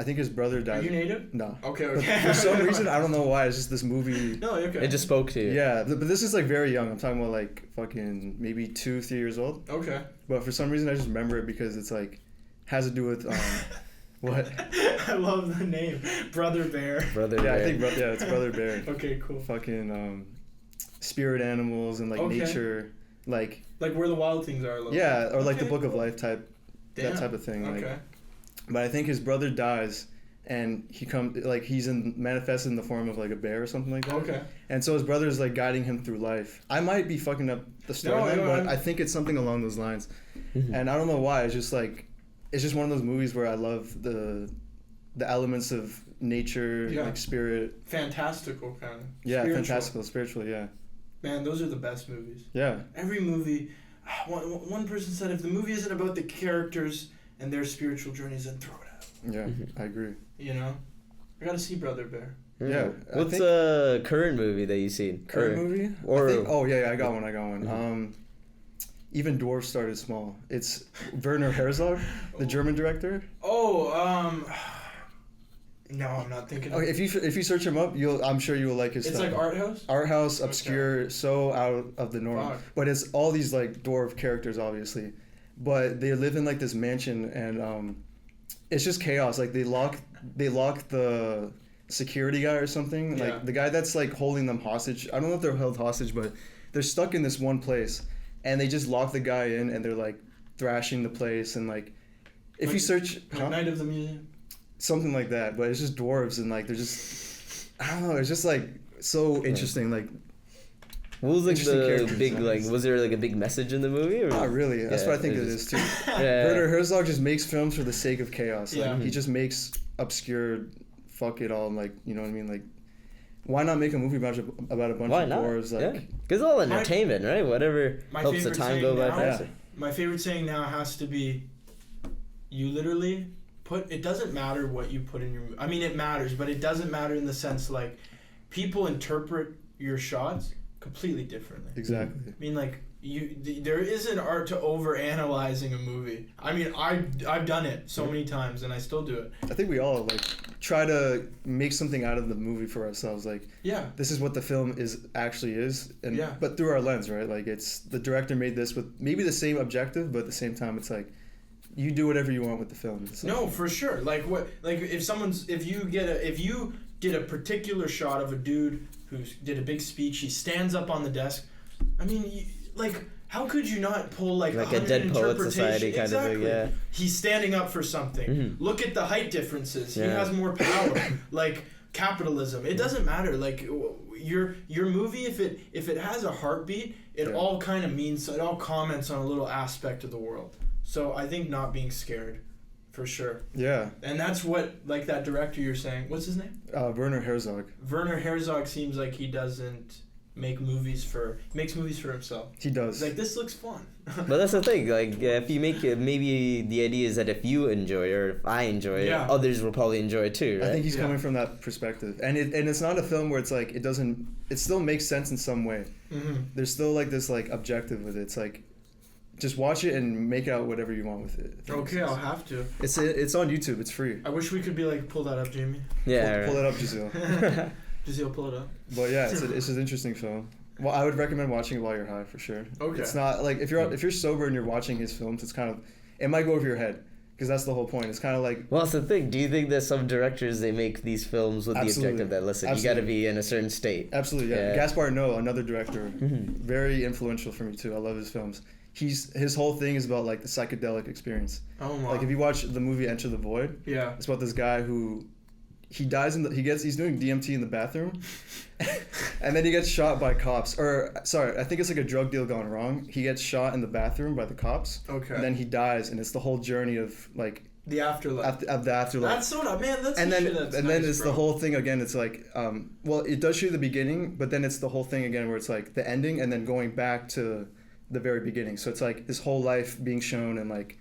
think his brother died. Are you native? No. Okay. For some reason, I don't know why. It's just this movie. No, okay. It just spoke to you. Yeah, but this is like very young. I'm talking about like fucking maybe 2-3 years old. Okay. But for some reason, I just remember it because it's like has to do with what? I love the name, Brother Bear. Brother Bear. I think it's Brother Bear. Okay, cool. Fucking spirit animals and like nature, like where the wild things are. Or like the Book of Life type, that type of thing. Okay. Like, but I think his brother dies, and he's manifested in the form of like a bear or something like that. Okay. And so his brother's like guiding him through life. I might be fucking up the storyline, but I think it's something along those lines. And I don't know why. It's just one of those movies where I love the elements of nature, like spirit. Fantastical kind of. Yeah, spiritual. fantastical, spiritual, yeah. Man, those are the best movies. Yeah. Every movie, one person said, if the movie isn't about the characters and their spiritual journeys, then throw it out. Yeah, I agree. You know? I gotta see Brother Bear. Yeah. What's a current movie that you've seen? Current movie? I got one. Even Dwarves Started Small. It's Werner Herzog, the German director. No, I'm not thinking. Okay, if you search him up, I'm sure you will like his stuff. It's like art house. Art house, obscure, so out of the norm. Fuck. But it's all these like dwarf characters, obviously, but they live in like this mansion, and it's just chaos. Like they lock the security guy or something. Yeah. Like the guy that's like holding them hostage. I don't know if they're held hostage, but they're stuck in this one place, and they just lock the guy in, and they're like thrashing the place, and like if you search Night of the Museum. Something like that, but it's just dwarves and like they're just, I don't know, it's just like so interesting. Like, what was like the big was there like a big message in the movie? Or? Not really. That's what I think it is too. Werner Herzog just makes films for the sake of chaos. Like, he just makes obscure, fuck it all, like, you know what I mean? Like, why not make a movie about a bunch of dwarves? Like, because all entertainment, right? Whatever helps the time go by faster. My favorite saying now has to be, you literally. It doesn't matter what you put in your movie. I mean, it matters, but it doesn't matter in the sense like people interpret your shots completely differently. Exactly. I mean, like there is an art to over-analyzing a movie. I mean, I've done it so many times, and I still do it. I think we all like try to make something out of the movie for ourselves. Like, this is what the film actually is, and but through our lens, right? Like, it's the director made this with maybe the same objective, but at the same time, it's like. You do whatever you want with the film. No, for sure. Like if you get a particular shot of a dude who did a big speech, he stands up on the desk. I mean, how could you not pull like a Dead Poet Society kind of thing? Yeah. He's standing up for something. Look at the height differences. He has more power. Like capitalism. It doesn't matter. Like your movie, if it has a heartbeat, it all kind of means. It all comments on a little aspect of the world. So I think not being scared, for sure. Yeah. And that's what, like that director you're saying, what's his name? Werner Herzog. Werner Herzog seems like he doesn't makes movies for himself. He does. He's like, this looks fun. But that's the thing, like if you make it, maybe the idea is that if you enjoy it or if I enjoy it, others will probably enjoy it too, right? I think he's coming from that perspective. And it's not a film where it's like, it still makes sense in some way. Mm-hmm. There's still like this like objective with it. It's like, just watch it and make out whatever you want with it. Okay, I'll have to. It's on YouTube. It's free. I wish we could be like, pull that up, Jamie. Yeah, pull it up, Giselle. Giselle, pull it up. But yeah, it's an interesting film. Well, I would recommend watching it while you're high for sure. Okay. It's not like if you're sober and you're watching his films, it might go over your head because that's the whole point. It's kind of like. Well, that's the thing. Do you think that some directors they make these films with the objective that you got to be in a certain state? Absolutely, yeah. Gaspar Noé, another director, very influential for me too. I love his films. His whole thing is about like the psychedelic experience. Oh my! Like if you watch the movie Enter the Void, it's about this guy who he dies he's doing DMT in the bathroom, and then he gets shot by cops. Or sorry, I think it's like a drug deal gone wrong. He gets shot in the bathroom by the cops. Okay. And then he dies, and it's the whole journey of like the afterlife. The afterlife. That's so man. That's and then it's the whole thing again. It's like well, it does show you the beginning, but then it's the whole thing again where it's like the ending and then going back to the very beginning. So it's like his whole life being shown and like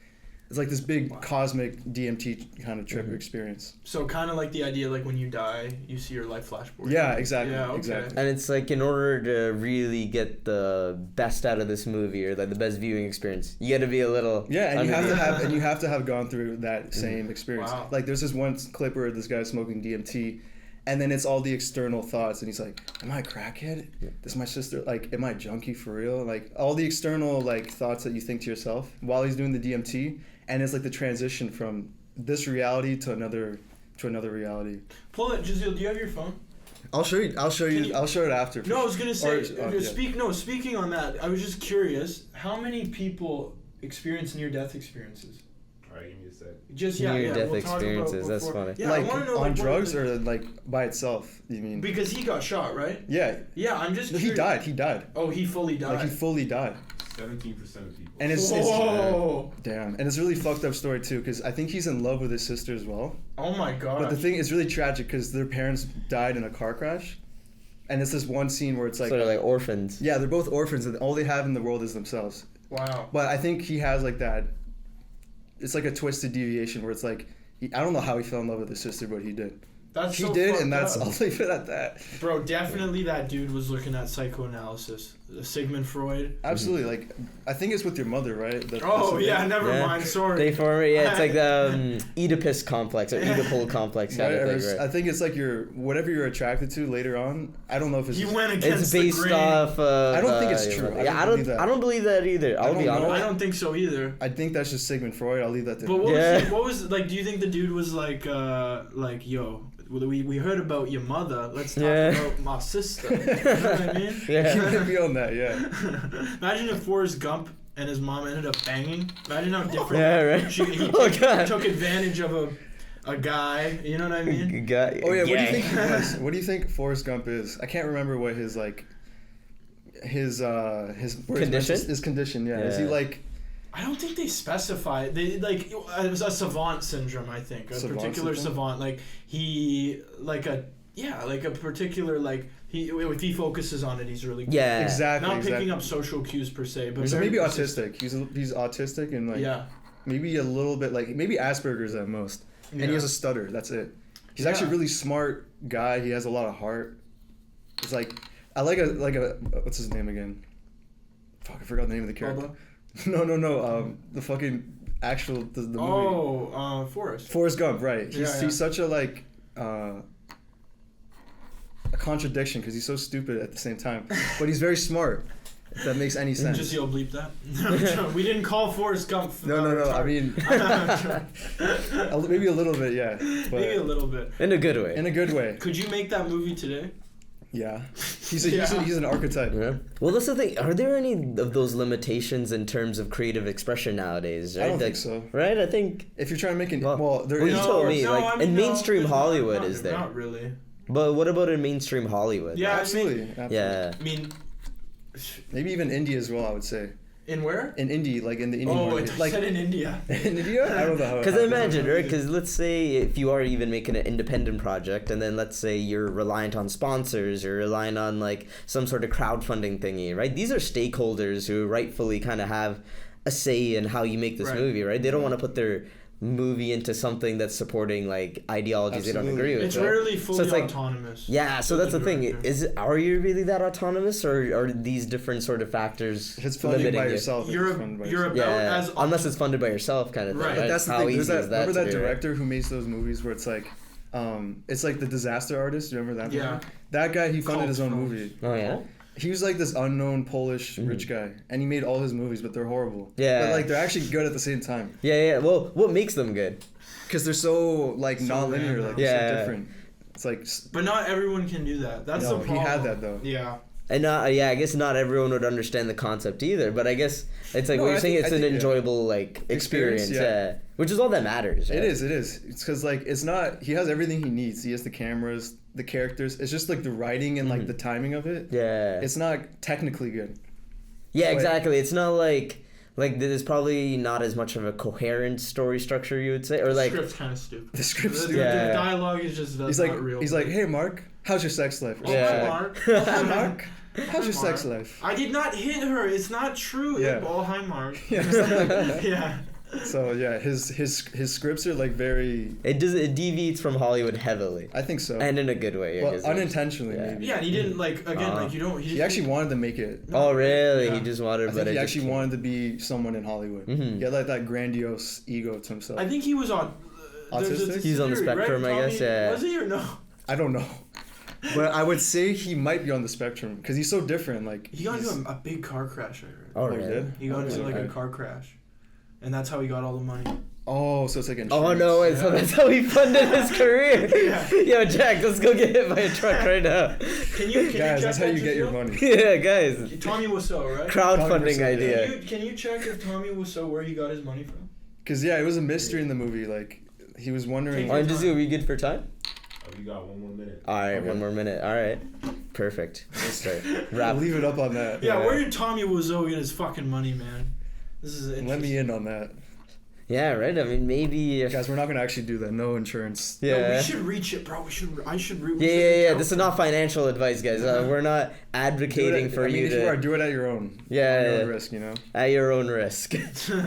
it's like this big cosmic DMT kind of trip experience. So kind of like the idea like when you die, you see your life flash forward. Yeah, exactly. Yeah, okay. Exactly. And it's like in order to really get the best out of this movie or like the best viewing experience, you got to be a little and you have to have gone through that same experience. Wow. Like there's this one clip where this guy's smoking DMT. And then it's all the external thoughts, and he's like, "Am I a crackhead? This is my sister. Like, am I a junkie for real? Like, all the external like thoughts that you think to yourself while he's doing the DMT, and it's like the transition from this reality to another reality." Pull it, Giselle. Do you have your phone? I'll show you. I'll show it after. No, I was gonna say. Speaking on that, I was just curious. How many people experience near-death experiences? Alright, give me a sec. Just Near-death we'll talk about experiences. That's before. funny. Yeah, like I want to know on like, drugs or like by itself. You mean? because he got shot, right? Yeah. Yeah, I'm just. He curious. died. He died. Oh, he fully died. Like he fully died. 17% of people. And it's Whoa! damn, and it's a really fucked up story too, because I think he's in love with his sister as well. Oh my god! But the thing is really tragic because their parents died in a car crash, and it's this one scene where it's like, So they're like orphans. yeah, they're both orphans, and all they have in the world is themselves. Wow. But I think he has like that. It's like a twisted deviation where it's like, I don't know how he fell in love with his sister, but he did. That's He so did, fucked and that's up. I'll leave it at that. Bro, definitely that dude was looking at psychoanalysis. Sigmund Freud. Absolutely, like I think it's with your mother, right? Oh that's yeah, the never Yeah. mind. Sorry. They form it. Yeah, it's like the Oedipus complex or Oedipal complex thing. kind Right? of thing, I right? think it's like whatever you're attracted to later on. I don't know if it's He went It's against the based grain. off of. I don't think it's true. Yeah, I don't believe that. I don't believe that either. I'll don't be know. honest. I don't think so either. I think that's just Sigmund Freud. I'll leave that to But him. what was like? Do you think the dude was like yo? We heard about your mother. Let's talk about my sister. You know what I mean? Yeah. You can be on that, yeah. Imagine if Forrest Gump and his mom ended up banging. Imagine how different. Yeah, right. He Oh, God. took advantage of a guy. You know what I mean? Guy, Oh yeah, what do you gay. think he was? What do you think Forrest Gump is? I can't remember what his like his Condition? His condition, yeah. Is he Yeah. like I don't think they specify. They like it was a savant syndrome. I think a Savant particular syndrome? savant. Like he like a particular like if he focuses on it, he's really good. Yeah. exactly? Not exactly. picking up social cues per se, but So very maybe persistent. autistic. He's autistic and like Yeah. maybe a little bit like maybe Asperger's at most. And he has a stutter. That's it. He's actually a really smart guy. He has a lot of heart. It's like I like a what's his name again? Fuck, I forgot the name of the character. Bubba? No. The fucking actual the movie. Oh, Forrest. Forrest Gump, right? Yeah. He's such a like a contradiction because he's so stupid at the same time, but he's very smart. If that makes any sense. Just you'll bleep that. We didn't call Forrest Gump. No. I mean, maybe a little bit, yeah. But maybe a little bit. In a good way. in a good way. Could you make that movie today? Yeah. He's an archetype. Yeah. Well, that's the thing. Are there any of those limitations in terms of creative expression nowadays? Right? I don't Like, think so. Right? I think. If you're trying to make it, Well, there well, is. you told me, no, like, I mean, in no, mainstream there's Hollywood not, is there. Not really. But what about in mainstream Hollywood? Yeah, Absolutely. Yeah. I mean, Maybe even India as well, I would say. in where? In Indie, like in the Indian Oh, market. I Like said in India. in India? I don't know how. Because imagine, right? Because let's say if you are even making an independent project, and then let's say you're reliant on sponsors, you're relying on like some sort of crowdfunding thingy, right? These are stakeholders who rightfully kind of have a say in how you make this Right. movie, right? They don't want to put their movie into something that's supporting like ideologies they don't Absolutely. agree with. It's right? rarely fully it's like- autonomous. Yeah, so with that's the thing. director. Are you really that autonomous, or are these different sort of factors If it's funding limiting by you? yourself, if You're it's funded by you're yourself. about Yeah, as unless it's funded by yourself, kind of thing. Right. Right. But that's the How thing. easy There's that, is that remember to that do, right? director who makes those movies where it's like the disaster artist. You remember that? Yeah. movie? That guy, he funded Cult his own films. movie. Oh yeah. He was like this unknown Polish rich guy, and he made all his movies, but they're horrible. Yeah. But like they're actually good at the same time Yeah. Well, what makes them good? because they're so like So non-linear, random. like Yeah. they're so different. It's like But not everyone can do that. That's no, the he problem. had that though. Yeah. And I guess not everyone would understand the concept either. But I guess it's like No, what you're I saying. think- It's I an think, yeah. enjoyable like experience. Experience, yeah. Which is all that matters. It right? is. It's because like it's not. He has everything he needs. He has the cameras, the characters. It's just like the writing and like the timing of it. Yeah. It's not technically good. Yeah. like- Exactly. It's not like there's probably not as much of a coherent story structure, you would say, or The like script's kind of stupid. The script's The stupid. Yeah. dialogue is just He's not like real. he's like, hey Mark, how's your sex life? Or some Oh, shit hi, like- Mark. Oh, hi Mark, how's your Hi, sex Mark. life? I did not hit her. It's not true. Yeah. Oh, hi, Mark. Yeah, something like that. Yeah. So yeah, his scripts are like very. it deviates from Hollywood heavily, I think so. and in a good way. I well, guess. unintentionally Yeah. maybe. Yeah, and he didn't like again Uh-huh. like you don't. He actually wanted to make it. Oh really? Yeah. He just wanted. I but think he it just actually came- wanted to be someone in Hollywood. Mhm. He had like that grandiose ego to himself. I think he was on. there's Autistic? He's on the theory, right, spectrum, I Tommy? guess, yeah. Was he or no? I don't know, but I would say he might be on the spectrum because he's so different. Like He got he's- into a big car crash. I heard. Oh he really? did? He got into like a Okay. car crash, and that's how he got all the money. Oh, so it's like Oh insurance. no! Wait, so Yeah. that's how he funded his career. Yeah. Yo, Jack, let's go get hit by a truck right now. Can you Guys, check that's how that you get your Giselle? money. Yeah, guys. Tommy Wiseau, right? Crowdfunding 100%, yeah. idea. Can you check if Tommy Wiseau where he got his money from? Because, yeah, it was a mystery in the movie. Like, he was wondering... Are we good for time? We got 1 more minute. All right, okay. 1 more minute. All right. Perfect. Let's start. We'll leave it up on that. Yeah, where did Tommy Wiseau get his fucking money, man? This is interesting. Let me in on that. Yeah, right. I mean, maybe guys, we're not gonna actually do that. No insurance. Yeah, no, we should reach it, bro. I should. Yeah. This is not financial advice, guys. We're not advocating for you to. If you are, do it at your own. Yeah, at your own risk, you know. At your own risk,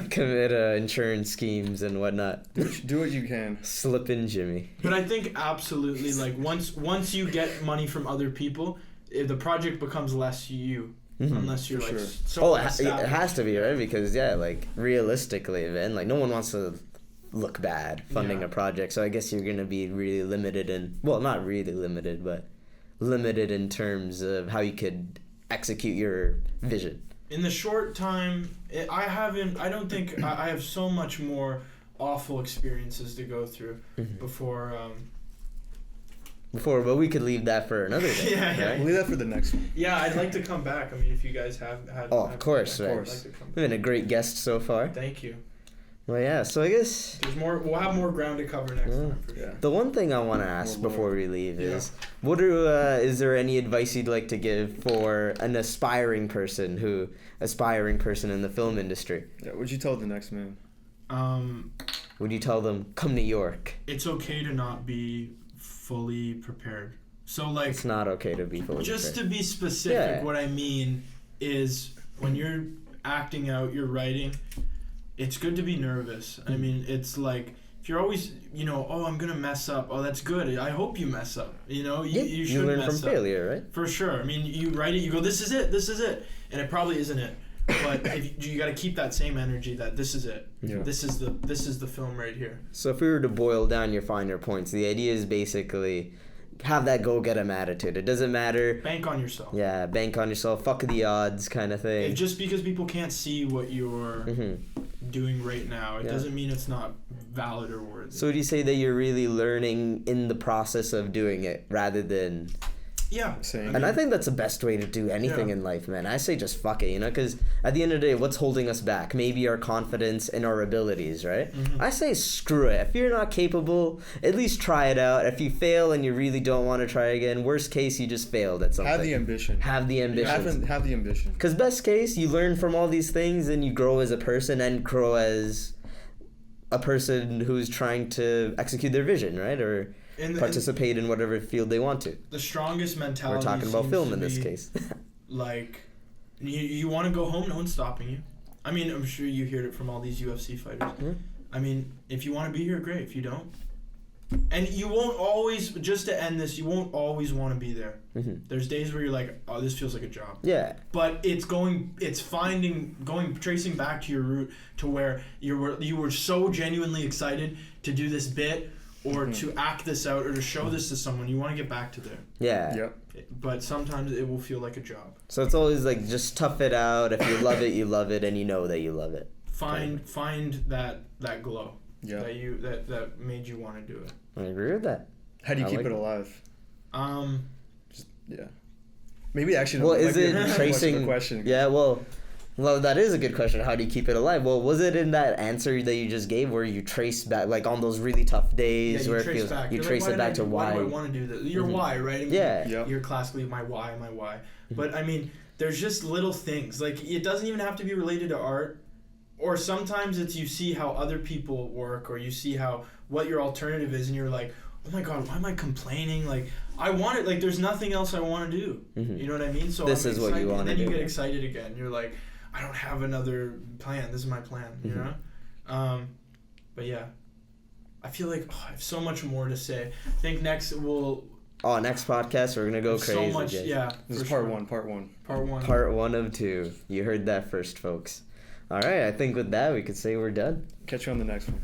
commit insurance schemes and whatnot. Do what you can. Slip in, Jimmy. But I think absolutely, like once you get money from other people, if the project becomes less you. Mm-hmm. Unless you're for like sure. It has to be, right? Because like realistically, man, like no one wants to look bad funding a project, so I guess you're gonna be really limited not really limited, but limited in terms of how you could execute your vision. In the short time, I have so much more awful experiences to go through before. But we could leave that for another day. Yeah. Right? We'll leave that for the next one. Yeah, I'd like to come back. I mean, if you guys have had... Oh, of course, right. I'd like to come back. You've been a great guest so far. Thank you. Well, yeah, so I guess... We'll have more ground to cover next time, for sure. The one thing I want to ask before we leave is, is there any advice you'd like to give for an aspiring person in the film industry? Yeah, what'd you tell the next man? Would you tell them, come to York? It's okay to not be fully prepared. So like it's not okay to be fully just prepared. To be specific, what I mean is when you're acting out, you're writing, it's good to be nervous. I mean, it's like if you're always, I'm gonna mess up. Oh, that's good. I hope you mess up. You should learn mess from up. Failure, right? For sure. I mean, you write it, you go, this is it, and it probably isn't it. But you got to keep that same energy that this is it. Yeah. This is the film right here. So if we were to boil down your finer points, the idea is basically have that go-get-em attitude. It doesn't matter. Bank on yourself. Yeah, bank on yourself. Fuck the odds kind of thing. Just because people can't see what you're doing right now, it doesn't mean it's not valid or worthy. So would you say that you're really learning in the process of doing it rather than... Yeah. And I think that's the best way to do anything in life, man. I say just fuck it, because at the end of the day, what's holding us back? Maybe our confidence and our abilities, right? Mm-hmm. I say screw it. If you're not capable, at least try it out. If you fail and you really don't want to try again, worst case, you just failed at something. Have the ambition. Have the ambition. Have the ambition. Because best case, you learn from all these things and you grow as a person and grow as a person who's trying to execute their vision, right? Or... participate in whatever field they want to. The strongest mentality. We're talking about film in this case. Like, you want to go home, no one's stopping you. I mean, I'm sure you heard it from all these UFC fighters. Mm-hmm. I mean, if you want to be here, great. If you don't, and you won't always. Just to end this, you won't always want to be there. Mm-hmm. There's days where you're like, oh, this feels like a job. Yeah. But tracing back to your root to where you were so genuinely excited to do this bit. Or to act this out, or to show this to someone, you want to get back to there. Yeah. Yep. But sometimes it will feel like a job. So it's always like, just tough it out. If you love it, you love it, and you know that you love it. Find that glow. Yeah. That made you want to do it. I agree with that. How do you keep it alive? Maybe actually. Well, is it tracing? Question. Yeah. Well, that is a good question. How do you keep it alive? Well, was it in that answer that you just gave where you trace back, like on those really tough days where you trace it back to why? Why do I want to do this? Your why, right? I mean, yeah. You're classically my why. Mm-hmm. But I mean, there's just little things. Like, it doesn't even have to be related to art. Or sometimes it's you see how other people work, or you see what your alternative is, and you're like, oh my God, why am I complaining? Like, I want it. Like, there's nothing else I want to do. Mm-hmm. You know what I mean? So this is what you want to do. And then you get excited again. You're like, I don't have another plan. This is my plan, you know? But yeah, I feel like I have so much more to say. I think next podcast we're going to go crazy. So much, yeah. This is part one. Part one of 2. You heard that first, folks. All right, I think with that we could say we're done. Catch you on the next one.